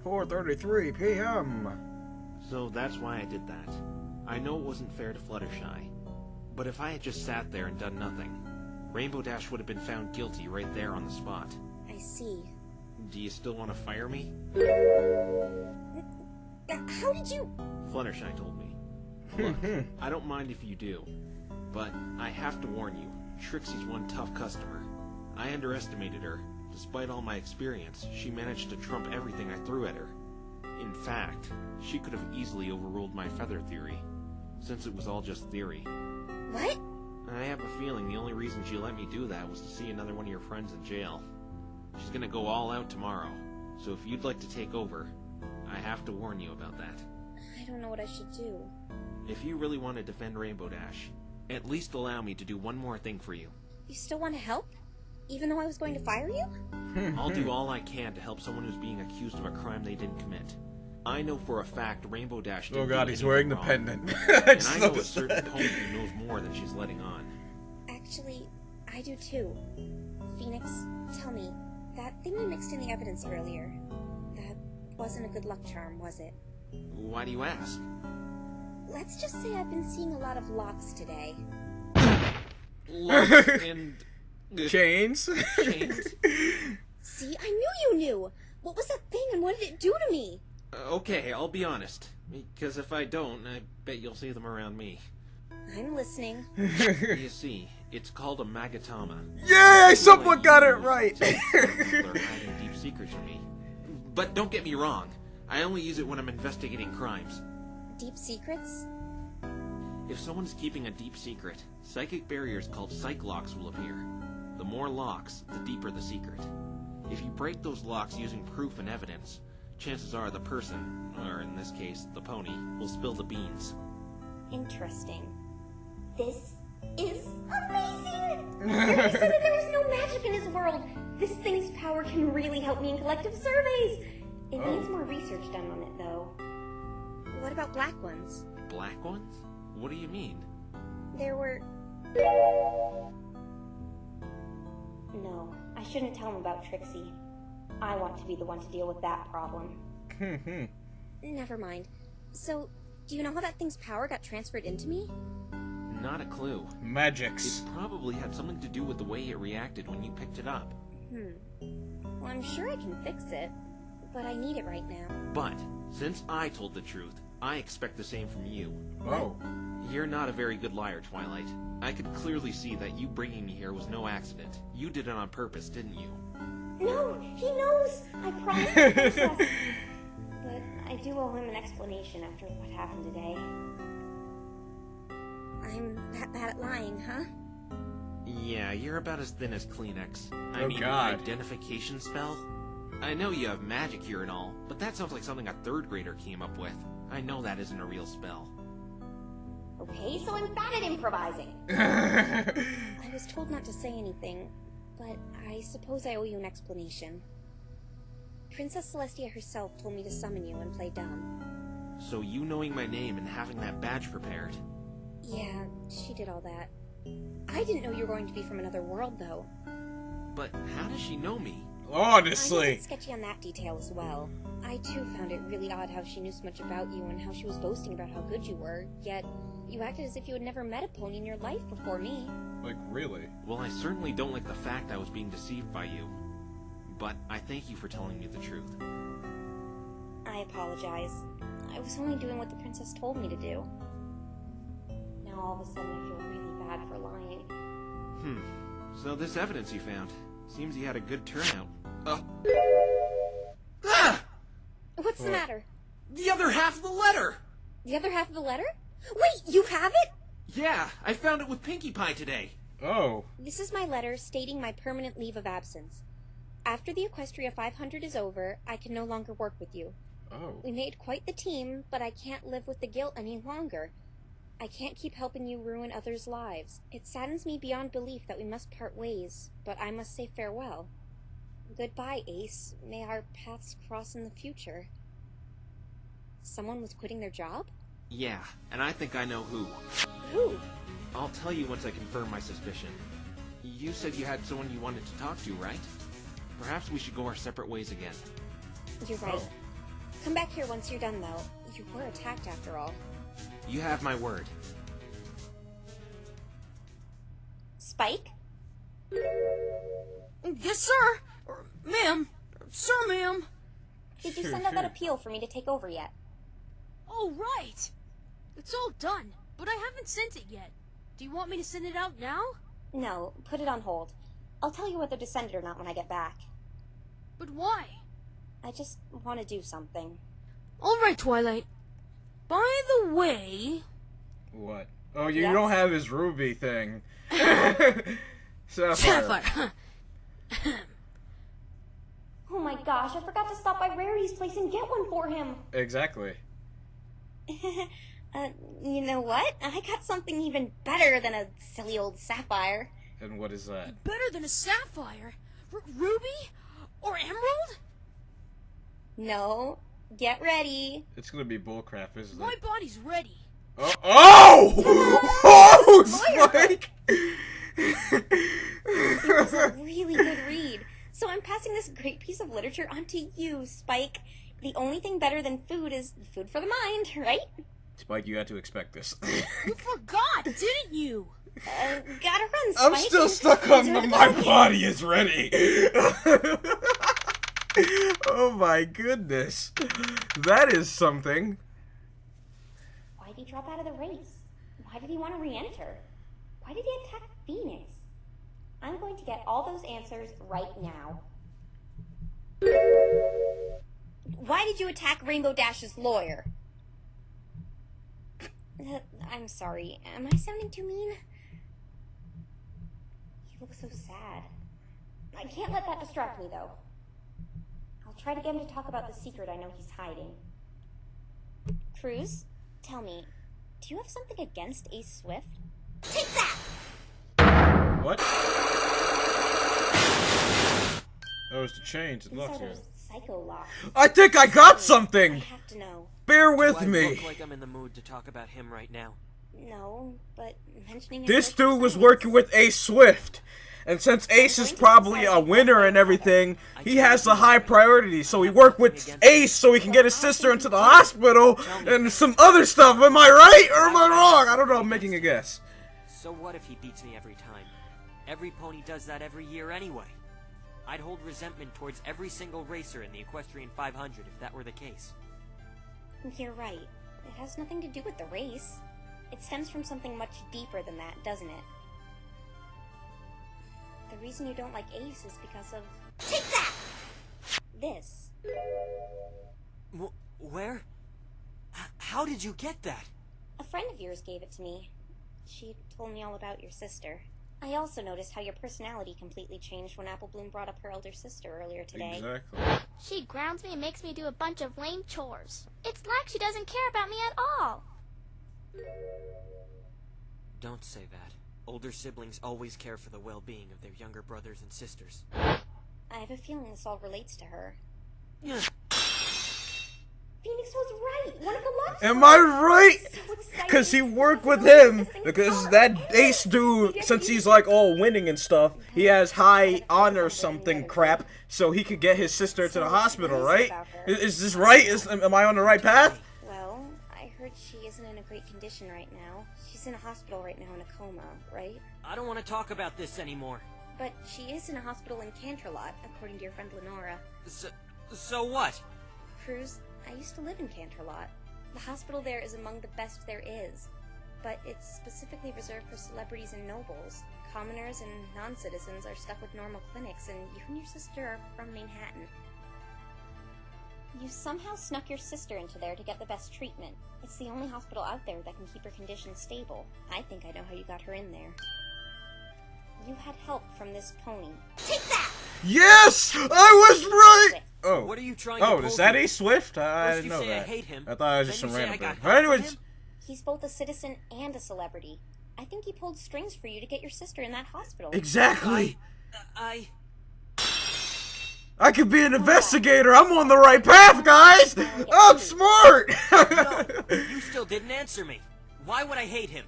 $4:33 p.m. So that's why I did that. I know it wasn't fair to Fluttershy, but if I had just sat there and done nothing, Rainbow Dash would have been found guilty right there on the spot. I see. Do you still want to fire me? How did you... Fluttershy told me. Look, I don't mind if you do, but I have to warn you, Trixie's one tough customer. I underestimated her. Despite all my experience, she managed to trump everything I threw at her. In fact, she could have easily overruled my feather theory, since it was all just theory. What? I have a feeling the only reason she let me do that was to see another one of your friends in jail. She's gonna go all out tomorrow, so if you'd like to take over, I have to warn you about that. I don't know what I should do. If you really want to defend Rainbow Dash, at least allow me to do one more thing for you. You still want to help? Even though I was going to fire you? I'll do all I can to help someone who's being accused of a crime they didn't commit. I know for a fact Rainbow Dash Oh didn't god, do he's anything wearing the wrong. pendant. And I know a certain pony who knows more than she's letting on. Actually, I do too. Phoenix, tell me, that thing you mixed in the evidence earlier, that wasn't a good luck charm, was it? Why do you ask? Let's just say I've been seeing a lot of locks today. Locks and... Chains? Chains? See, I knew you knew! What was that thing and what did it do to me? Okay, I'll be honest. Because if I don't, I bet you'll see them around me. I'm listening. You see, it's called a magatama. Yay! Someone got it right! They're hiding deep secrets from me. But don't get me wrong. I only use it when I'm investigating crimes. Deep secrets? If someone's keeping a deep secret, psychic barriers called psych locks will appear. The more locks, the deeper the secret. If you break those locks using proof and evidence, chances are the person, or in this case, the pony, will spill the beans. Interesting. This is amazing! Derpy said that there was no magic in his world. This thing's power can really help me in collective surveys. It needs more research done on it, though. What about black ones? Black ones? What do you mean? There were... No, I shouldn't tell him about Trixie. I want to be the one to deal with that problem. Never mind. So, do you know how that thing's power got transferred into me? Not a clue. Magics. It probably had something to do with the way it reacted when you picked it up. Well, I'm sure I can fix it, but I need it right now. But, since I told the truth, I expect the same from you. Oh. You're not a very good liar, Twilight. I could clearly see that you bringing me here was no accident. You did it on purpose, didn't you? No, he knows! I promised the princess. But I do owe him an explanation after what happened today. I'm that bad at lying, huh? Yeah, you're about as thin as Kleenex. I Oh, mean, God. identification spell? I know you have magic here and all, but that sounds like something a third grader came up with. I know that isn't a real spell. Okay, so I'm bad at improvising. I was told not to say anything, but I suppose I owe you an explanation. Princess Celestia herself told me to summon you and play dumb. So you knowing my name and having that badge prepared? Yeah, she did all that. I didn't know you were going to be from another world, though. But how does she know me? I was Honestly. sketchy on that detail as well. I too found it really odd how she knew so much about you and how she was boasting about how good you were, yet you acted as if you had never met a pony in your life before me. Like, really? Well, I certainly don't like the fact I was being deceived by you. But I thank you for telling me the truth. I apologize. I was only doing what the princess told me to do. Now all of a sudden I feel really bad for lying. So this evidence you found, seems you had a good turnout. What's the matter? The other half of the letter! The other half of the letter? Wait, you have it? Yeah, I found it with Pinkie Pie today. Oh. This is my letter stating my permanent leave of absence. After the Equestria 500 is over, I can no longer work with you. Oh. We made quite the team, but I can't live with the guilt any longer. I can't keep helping you ruin others' lives. It saddens me beyond belief that we must part ways, but I must say farewell. Goodbye, Ace. May our paths cross in the future. Someone was quitting their job? Yeah, and I think I know who. Who? I'll tell you once I confirm my suspicion. You said you had someone you wanted to talk to, right? Perhaps we should go our separate ways again. You're right. Come back here once you're done, though. You were attacked after all. You have my word. Spike? Yes, sir! Ma'am. Sir, ma'am. Did you send out that appeal for me to take over yet? Oh, right. It's all done, but I haven't sent it yet. Do you want me to send it out now? No, put it on hold. I'll tell you whether to send it or not when I get back. But why? I just want to do something. All right, Twilight. By the way... What? Oh, you Yes? don't have his ruby thing. Sapphire. Sapphire. Oh my gosh, I forgot to stop by Rarity's place and get one for him. Exactly. You know what? I got something even better than a silly old sapphire. And what is that? Better than a sapphire? Ruby? Or emerald? No, Get ready. It's gonna be bullcrap, isn't My it? body's ready. Oh, Spike! It was a really good read. So I'm passing this great piece of literature on to you, Spike. The only thing better than food is food for the mind, right? Spike, you had to expect this. You forgot, didn't you? Gotta run, Spike. I'm still stuck on the my body is ready. Oh my goodness. That is something. Why did he drop out of the race? Why did he want to re-enter? Why did he attack Phoenix? I'm going to get all those answers right now. Why did you attack Rainbow Dash's lawyer? I'm sorry. Am I sounding too mean? You look so sad. I can't let that distract me, though. I'll try to get him to talk about the secret I know he's hiding. Cruise, tell me, do you have something against Ace Swift? Take that! What? That was the change. It looks good. Psycho lock. I think I got something! I have to know. Bear with Do I me. look like I'm in the mood to talk about him right now? No, but mentioning This dude was working with Ace Swift. And since Ace is probably a winner and everything, he has the high priority. So he worked with Ace so he can get his sister into the hospital and some other stuff. Am I right or am I wrong? I don't know. I'm making a guess. So what if he beats me every time? Every pony does that every year anyway. I'd hold resentment towards every single racer in the Equestrian 500 if that were the case. You're right. It has nothing to do with the race. It stems from something much deeper than that, doesn't it? The reason you don't like Ace is because of... Take that! This. Where? How did you get that? A friend of yours gave it to me. She told me all about your sister. I also noticed how your personality completely changed when Apple Bloom brought up her elder sister earlier today. Exactly. She grounds me and makes me do a bunch of lame chores. It's like she doesn't care about me at all. Don't say that. Older siblings always care for the well-being of their younger brothers and sisters. I have a feeling this all relates to her. Phoenix was right. One of the lobsters. Am I right? Because he worked with him. Because that Ace dude, since he's like all winning and stuff, he has high honor something crap, so he could get his sister to the hospital, right? Is this right? Am I on the right path? Well, I heard she isn't in a great condition right now. She's in a hospital right now in a coma, right? I don't want to talk about this anymore. But she is in a hospital in Canterlot, according to your friend Lenora. So what? Cruz, I used to live in Canterlot. The hospital there is among the best there is. But it's specifically reserved for celebrities and nobles. Commoners and non-citizens are stuck with normal clinics, and you and your sister are from Manhattan. You somehow snuck your sister into there to get the best treatment. It's the only hospital out there that can keep her condition stable. I think I know how you got her in there. You had help from this pony. Take that! Yes! I was right! Oh. What are you trying to Oh, pull is that here? Ace Swift? I First didn't you know say that. I hate him, I thought it was then just some you say I random got thing. help But from anyways, him? He's both a citizen and a celebrity. I think he pulled strings for you to get your sister in that hospital. exactly. I could be an investigator. I'm on the right path, guys. I'm smart. No, you still didn't answer me. Why would I hate him?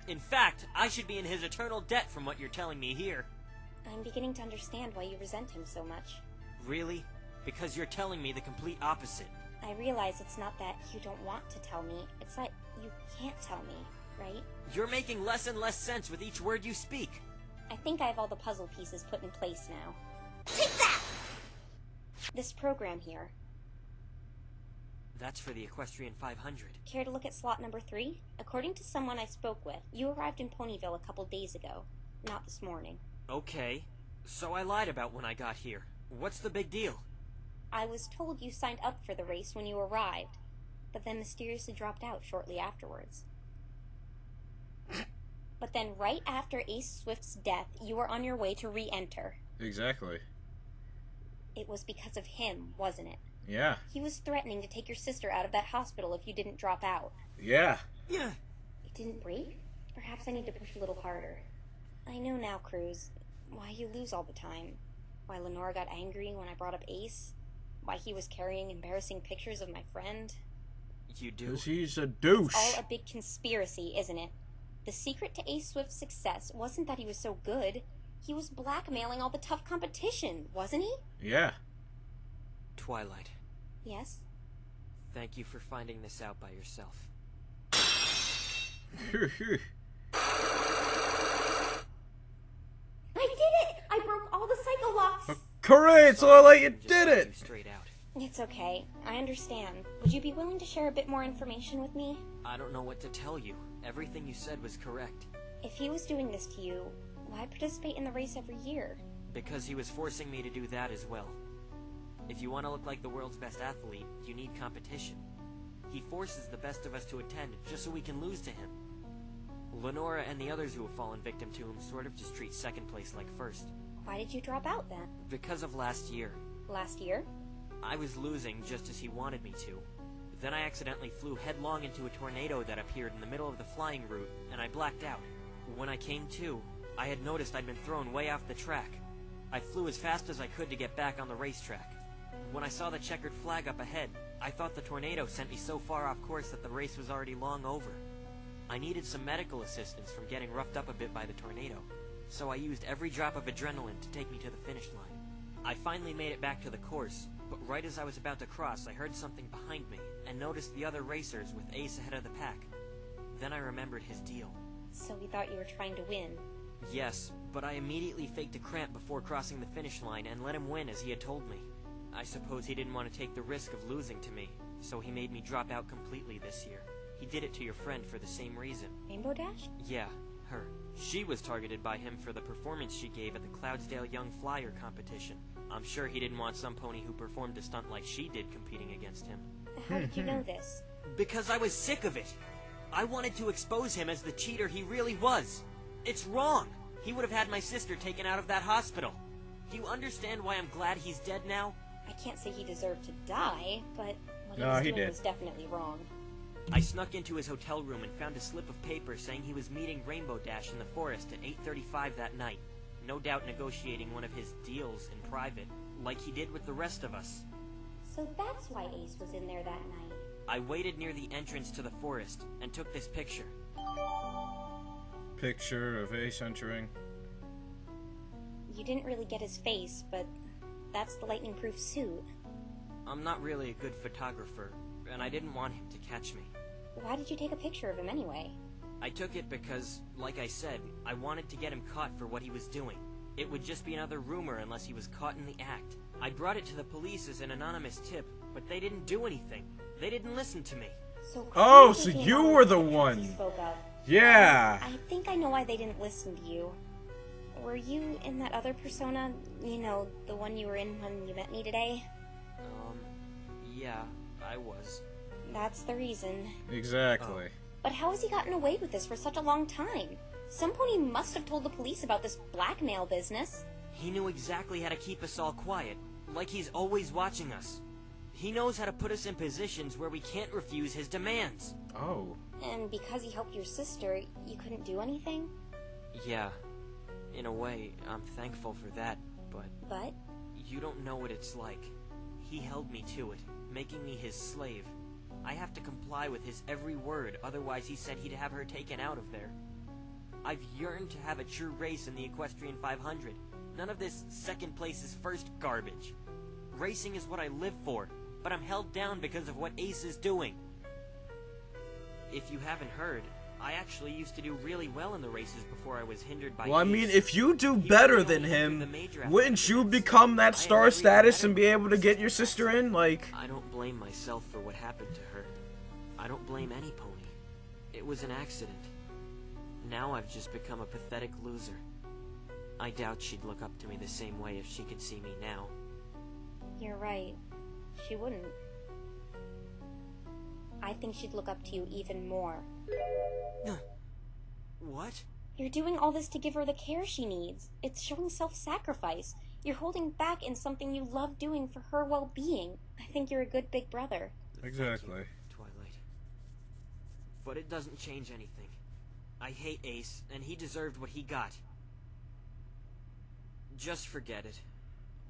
In fact, I should be in his eternal debt from what you're telling me here. I'm beginning to understand why you resent him so much. Really? Because you're telling me the complete opposite. I realize it's not that you don't want to tell me, it's that you can't tell me, right? You're making less and less sense with each word you speak. I think I have all the puzzle pieces put in place now. Take that! This program here. That's for the Equestrian 500. Care to look at slot number 3? According to someone I spoke with, you arrived in Ponyville a couple days ago. Not this morning. Okay. So I lied about when I got here. What's the big deal? I was told you signed up for the race when you arrived, but then mysteriously dropped out shortly afterwards. But then right after Ace Swift's death, you were on your way to re-enter. Exactly. It was because of him, wasn't it? Yeah. He was threatening to take your sister out of that hospital if you didn't drop out. Yeah. Yeah. It didn't break? Perhaps I need to push a little harder. I know now, Cruz, why you lose all the time. Why Lenora got angry when I brought up Ace. Why he was carrying embarrassing pictures of my friend? You do? Because he's a douche. It's all a big conspiracy, isn't it? The secret to Ace Swift's success wasn't that he was so good. He was blackmailing all the tough competition, wasn't he? Yeah. Twilight, Yes? thank you for finding this out by yourself. I did it! I broke all the psycho locks! Correct, so I let you did it! Straight out. It's okay. I understand. Would you be willing to share a bit more information with me? I don't know what to tell you. Everything you said was correct. If he was doing this to you, why participate in the race every year? Because he was forcing me to do that as well. If you want to look like the world's best athlete, you need competition. He forces the best of us to attend just so we can lose to him. Lenora and the others who have fallen victim to him sort of just treat second place like first. Why did you drop out then? Because of last year. Last year? I was losing just as he wanted me to. Then I accidentally flew headlong into a tornado that appeared in the middle of the flying route, and I blacked out. When I came to, I had noticed I'd been thrown way off the track. I flew as fast as I could to get back on the racetrack. When I saw the checkered flag up ahead, I thought the tornado sent me so far off course that the race was already long over. I needed some medical assistance from getting roughed up a bit by the tornado, so I used every drop of adrenaline to take me to the finish line. I finally made it back to the course, but right as I was about to cross, I heard something behind me, and noticed the other racers with Ace ahead of the pack. Then I remembered his deal. So he thought you were trying to win. Yes, but I immediately faked a cramp before crossing the finish line and let him win as he had told me. I suppose he didn't want to take the risk of losing to me, so he made me drop out completely this year. He did it to your friend for the same reason. Rainbow Dash? Yeah, her. She was targeted by him for the performance she gave at the Cloudsdale Young Flyer competition. I'm sure he didn't want some pony who performed a stunt like she did competing against him. How did you know this? Because I was sick of it. I wanted to expose him as the cheater he really was. It's wrong. He would have had my sister taken out of that hospital. Do you understand why I'm glad he's dead now? I can't say he deserved to die, but what No, he was he doing did. was definitely wrong. I snuck into his hotel room and found a slip of paper saying he was meeting Rainbow Dash in the forest at 8:35 that night. No doubt negotiating one of his deals in private, like he did with the rest of us. So that's why Ace was in there that night. I waited near the entrance to the forest and took this picture. Picture of Ace entering. You didn't really get his face, but that's the lightning-proof suit. I'm not really a good photographer, and I didn't want him to catch me. Why did you take a picture of him anyway? I took it because, like I said, I wanted to get him caught for what he was doing. It would just be another rumor unless he was caught in the act. I brought it to the police as an anonymous tip, but they didn't do anything. They didn't listen to me. Oh, so you were the one. Spoke up. Yeah. I think I know why they didn't listen to you. Were you in that other persona? You know, the one you were in when you met me today? Yeah, I was. That's the reason. Exactly. But how has he gotten away with this for such a long time? Some pony must have told the police about this blackmail business. He knew exactly how to keep us all quiet, like he's always watching us. He knows how to put us in positions where we can't refuse his demands. Oh. And because he helped your sister, you couldn't do anything? Yeah. In a way, I'm thankful for that, but... But? You don't know what it's like. He held me to it, making me his slave. I have to comply with his every word, otherwise he said he'd have her taken out of there. I've yearned to have a true race in the Equestrian 500. None of this second place is first garbage. Racing is what I live for, but I'm held down because of what Ace is doing. If you haven't heard, I actually used to do really well in the races before I was hindered by Well, I Ace. mean, if you do better than him, wouldn't you become that star status and be able to get your sister in? Like, I don't blame myself for what happened to her. I don't blame any pony. It was an accident. Now I've just become a pathetic loser. I doubt she'd look up to me the same way if she could see me now. You're right. She wouldn't. I think she'd look up to you even more. What? You're doing all this to give her the care she needs. It's showing self-sacrifice. You're holding back in something you love doing for her well-being. I think you're a good big brother. Exactly. Twilight. But it doesn't change anything. I hate Ace, and he deserved what he got. Just forget it.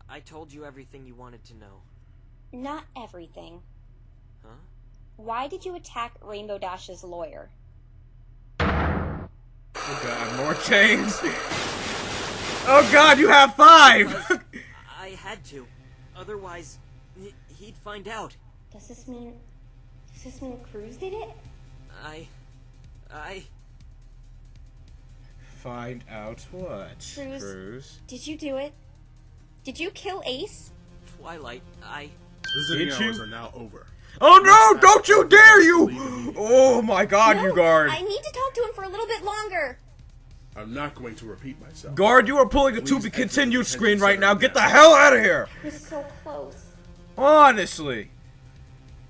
I told you everything you wanted to know. Not everything. Huh? Why did you attack Rainbow Dash's lawyer? Oh god, more chains! Oh god, you have 5! I had to. Otherwise, he'd find out. Does this mean Cruise did it? I... Find out what? Cruise. Did you do it? Did you kill Ace? Twilight, Visiting hours are now over. Oh no! Don't you dare you! Oh my god, you guard! I need to talk to him for a little bit longer. I'm not going to repeat myself. Guard, you are pulling the to be continued screen right now. Get the hell out of here! It was so close. Honestly.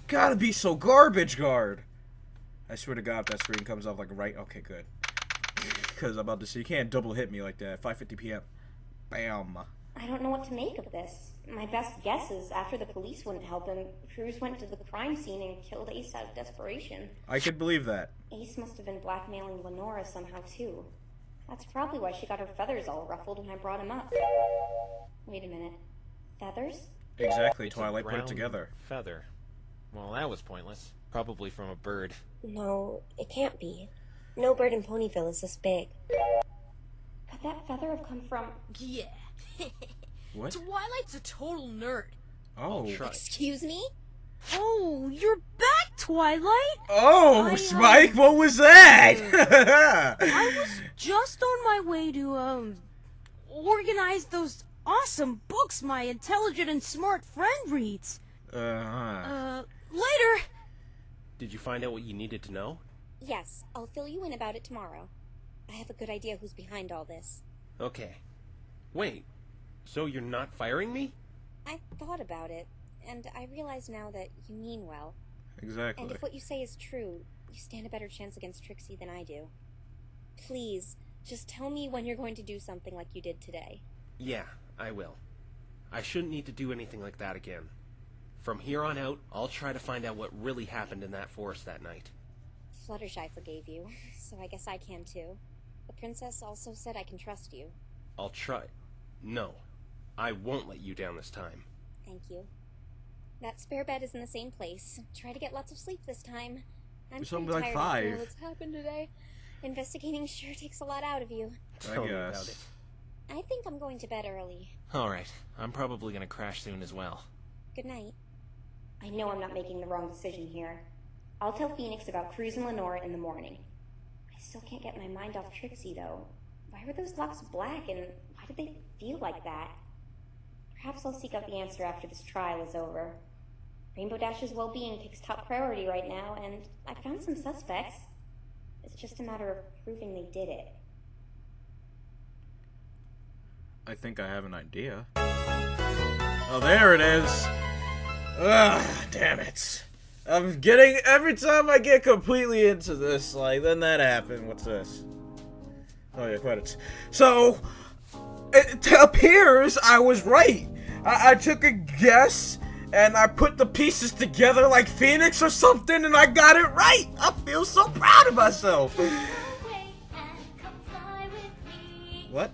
Gotta be so garbage, guard. I swear to god if that screen comes up like right... Okay, good. Because I'm about to see, you can't double hit me like that. 5:50 p.m. Bam. I don't know what to make of this. My best guess is after the police wouldn't help him, Cruz went to the crime scene and killed Ace out of desperation. I could believe that. Ace must have been blackmailing Lenora somehow too. That's probably why she got her feathers all ruffled when I brought him up. Wait a minute. Feathers? Exactly, Twilight put it together. Feather. Well, that was pointless. Probably from a bird. No, it can't be. No bird in Ponyville is this big. Could that feather have come from... Yeah. What? Twilight's a total nerd. Oh. Excuse me? Oh, you're back, Twilight! Oh, Spike, what was that? I was just on my way to, organize those awesome books my intelligent and smart friend reads. Later! Did you find out what you needed to know? Yes, I'll fill you in about it tomorrow. I have a good idea who's behind all this. Okay. Wait, so you're not firing me? I thought about it, and I realize now that you mean well. Exactly. And if what you say is true, you stand a better chance against Trixie than I do. Please, just tell me when you're going to do something like you did today. Yeah, I will. I shouldn't need to do anything like that again. From here on out, I'll try to find out what really happened in that forest that night. Fluttershy forgave you, so I guess I can too. The princess also said I can trust you. I'll try. No, I won't let you down this time. Thank you. That spare bed is in the same place. Try to get lots of sleep this time. I'm It's pretty only like tired 5. of what's happened today. Investigating sure takes a lot out of you. Tell me about it. I think I'm going to bed early. Alright, I'm probably gonna crash soon as well. Good night. I know I'm not making the wrong decision here. I'll tell Phoenix about Cruz and Lenora in the morning. I still can't get my mind off Trixie, though. Why were those locks black, and why did they feel like that? Perhaps I'll seek out the answer after this trial is over. Rainbow Dash's well-being takes top priority right now, and I found some suspects. It's just a matter of proving they did it. I think I have an idea. Oh, there it is. Ugh, damn it. I'm getting, every time I get completely into this, like, then that happened. What's this? Oh yeah, credits. So, it appears I was right. I took a guess, and I put the pieces together like Phoenix or something, and I got it right. I feel so proud of myself. What?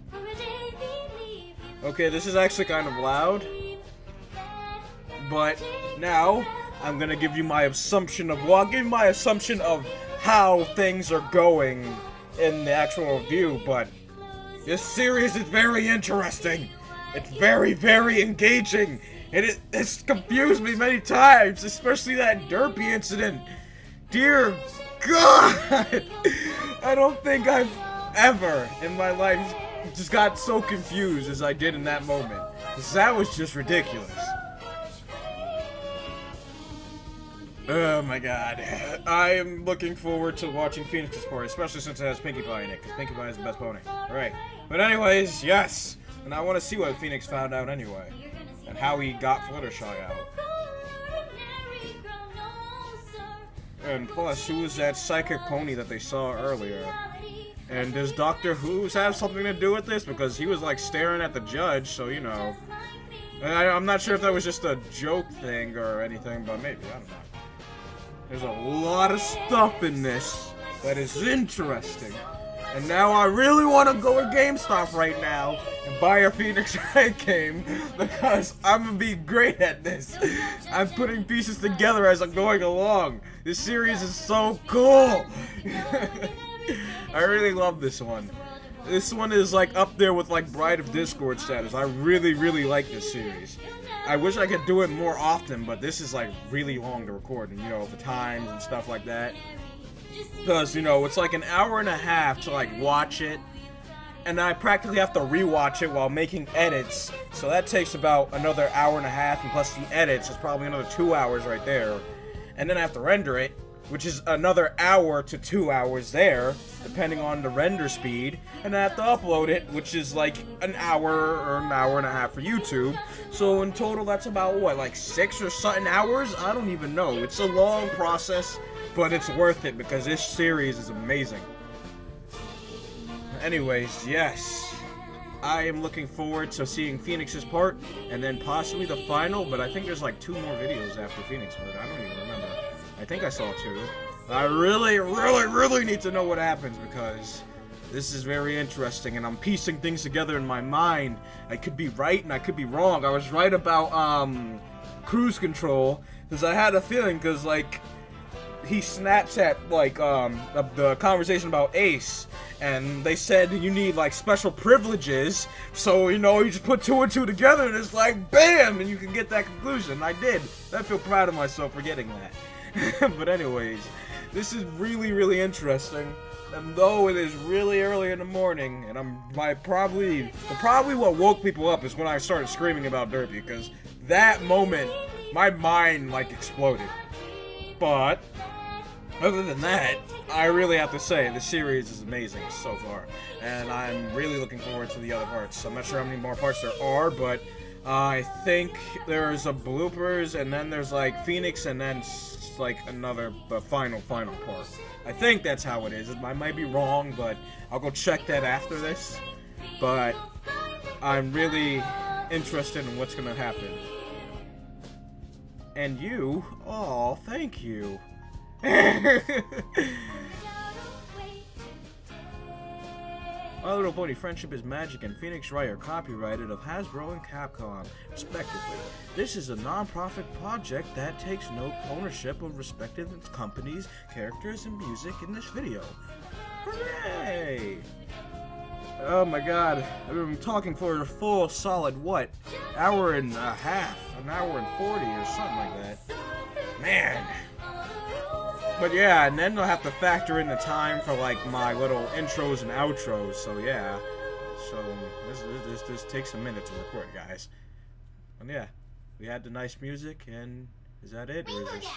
Okay, this is actually kind of loud. But now, I'm gonna give you my assumption of, well, I'll give you my assumption of how things are going in the actual review, but this series is very interesting. It's very, very engaging, and it's confused me many times, especially that Derpy incident. Dear God! I don't think I've ever in my life just got so confused as I did in that moment. 'Cause that was just ridiculous. Oh my god. I am looking forward to watching Phoenix's part, especially since it has Pinkie Pie in it, because Pinkie Pie is the best pony. Alright. But anyways, yes! And I want to see what Phoenix found out anyway. And how he got Fluttershy out. And plus, who was that psychic pony that they saw earlier? And does Doctor Who's have something to do with this? Because he was like staring at the judge, so you know. And I'm not sure if that was just a joke thing or anything, but maybe, I don't know. There's a lot of stuff in this that is interesting. And now I really want to go to GameStop right now and buy a Phoenix Wright game because I'm going to be great at this. I'm putting pieces together as I'm going along. This series is so cool. I really love this one. This one is like up there with like Bride of Discord status. I really like this series. I wish I could do it more often, but this is like really long to record, and you know, the times and stuff like that. Because, you know, it's like an hour and a half to like watch it, and I practically have to rewatch it while making edits, so that takes about another hour and a half, and plus the edits is probably another 2 hours right there. And then I have to render it, which is another hour to 2 hours there, depending on the render speed, and I have to upload it, which is like an hour or an hour and a half for YouTube. So in total, that's about what, like 6 or something hours? I don't even know. It's a long process, but it's worth it because this series is amazing. Anyways, yes, I am looking forward to seeing Phoenix's part, and then possibly the final, but I think there's like 2 more videos after Phoenix part. I don't even remember. I think I saw 2. I really need to know what happens because this is very interesting, and I'm piecing things together in my mind. I could be right and I could be wrong. I was right about cruise control because I had a feeling, because like he snaps at like the conversation about Ace, and they said you need like special privileges, so you know, you just put 2 and 2 together and it's like bam, and you can get that conclusion. I did. I feel proud of myself for getting that. But anyways, this is really interesting, and though it is really early in the morning, and probably what woke people up is when I started screaming about Derpy, because that moment my mind like exploded. But other than that, I really have to say the series is amazing so far, and I'm really looking forward to the other parts. I'm not sure how many more parts there are, but I think there's a bloopers, and then there's like Phoenix, and then like the final part. I think that's how it is. I might be wrong, but I'll go check that after this. But I'm really interested in what's gonna happen. And you, oh, thank you. My Little Pony Friendship is Magic and Phoenix Wright are copyrighted of Hasbro and Capcom, respectively. This is a non-profit project that takes no ownership of respective companies, characters, and music in this video. Hooray! Oh my god, I've been talking for a full solid, what, hour and a half, an hour and 40 or something like that. Man! But yeah, and then I'll have to factor in the time for like my little intros and outros, so yeah. So this takes a minute to record, guys. And yeah, we had the nice music, and is that it? Or is this...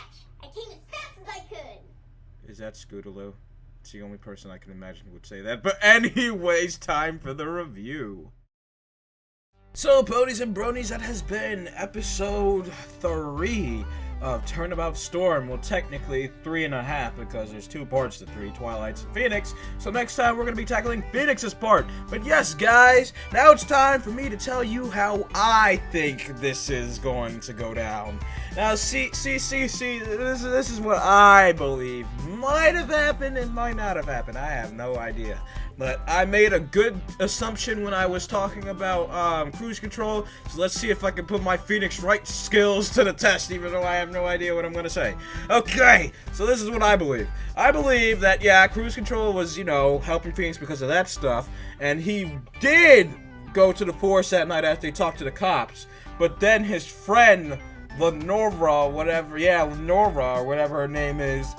I came as fast as I could. Is that Scootaloo? It's the only person I can imagine who would say that. But anyways, time for the review. So, ponies and bronies, that has been episode 3 of Turnabout Storm. Well, technically 3.5, because there's 2 parts to 3, Twilight and Phoenix. So next time we're going to be tackling Phoenix's part. But yes, guys, now it's time for me to tell you how I think this is going to go down. Now, see, this is what I believe might have happened and might not have happened. I have no idea. But I made a good assumption when I was talking about cruise control, so let's see if I can put my Phoenix Wright skills to the test, even though I have no idea what I'm going to say. Okay, so this is what I believe. I believe that, yeah, cruise control was, you know, helping Phoenix because of that stuff, and he did go to the force that night after he talked to the cops, but then his friend, Lenora, Lenora, or whatever her name is,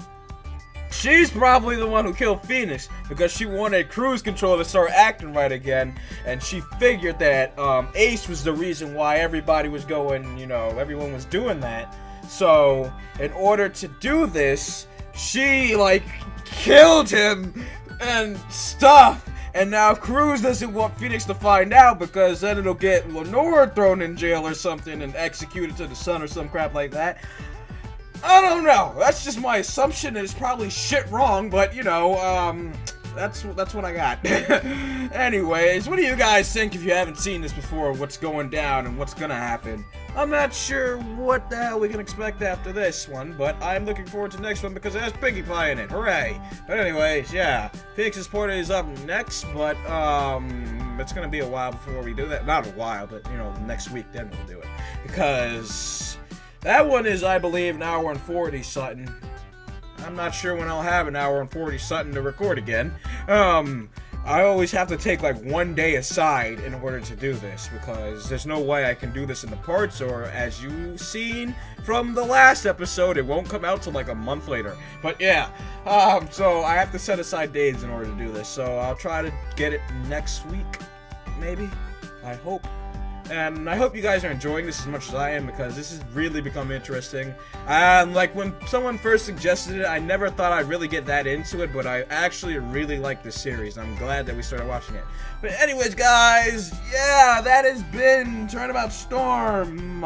she's probably the one who killed Phoenix because she wanted cruise control to start acting right again, and she figured that Ace was the reason why everybody was going, you know, everyone was doing that. So, in order to do this, she, like, killed him and stuff. And now Cruise doesn't want Phoenix to find out because then it'll get Lenora thrown in jail or something and executed to the sun or some crap like that. I don't know. That's just my assumption, and it's probably shit wrong, but, you know, that's what I got. Anyways, what do you guys think if you haven't seen this before? What's going down and what's gonna happen? I'm not sure what the hell we can expect after this one, but I'm looking forward to the next one because it has Pinkie Pie in it. Hooray! But anyways, yeah, Phoenix's Portrait is up next, but it's gonna be a while before we do that. Not a while, but you know, next week then we'll do it because that one is, I believe, an hour and 40 something. I'm not sure when I'll have an hour and 40 something to record again. I always have to take like one day aside in order to do this because there's no way I can do this in the parts, or as you've seen from the last episode, it won't come out till like a month later. But yeah, so I have to set aside days in order to do this. So I'll try to get it next week, maybe. I hope. And I hope you guys are enjoying this as much as I am because this has really become interesting. Like when someone first suggested it, I never thought I'd really get that into it, but I actually really like this series. I'm glad that we started watching it. But anyways, guys, yeah, that has been Turnabout Storm.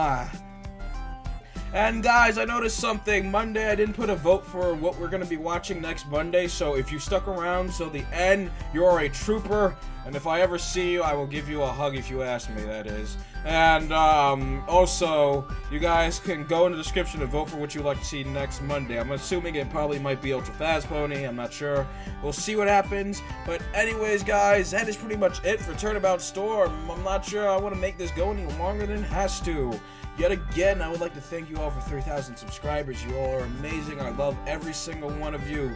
And guys, I noticed something. Monday, I didn't put a vote for what we're going to be watching next Monday, so if you stuck around till the end, you're a trooper. And if I ever see you, I will give you a hug if you ask me, that is. And also, you guys can go in the description and vote for what you'd like to see next Monday. I'm assuming it probably might be Ultra Fast Pony. I'm not sure. We'll see what happens. But anyways, guys, that is pretty much it for Turnabout Storm. I'm not sure I want to make this go any longer than it has to. Yet again, I would like to thank you all for 3,000 subscribers. You all are amazing. I love every single one of you.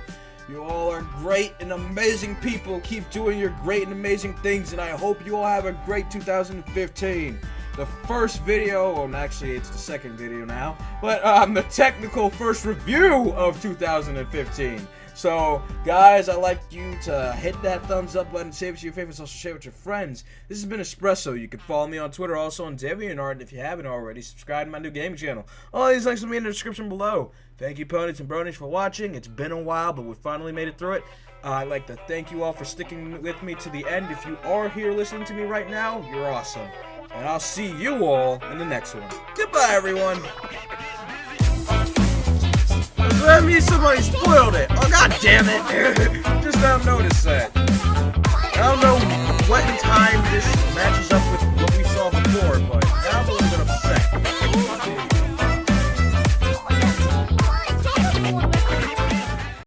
You all are great and amazing people. Keep doing your great and amazing things, and I hope you all have a great 2015. The first video, well, actually it's the second video now, but the technical first review of 2015. So, guys, I'd like you to hit that thumbs up button, save it to your favorites, also share it with your friends. This has been Espresso. You can follow me on Twitter, also on DeviantArt, and if you haven't already, subscribe to my new gaming channel. All these links will be in the description below. Thank you, ponies and bronies, for watching. It's been a while, but we finally made it through it. I'd like to thank you all for sticking with me to the end. If you are here listening to me right now, you're awesome. And I'll see you all in the next one. Goodbye, everyone. Let me, somebody spoiled it. Oh, god damn it. Just now noticed that. I don't know what time this matches up.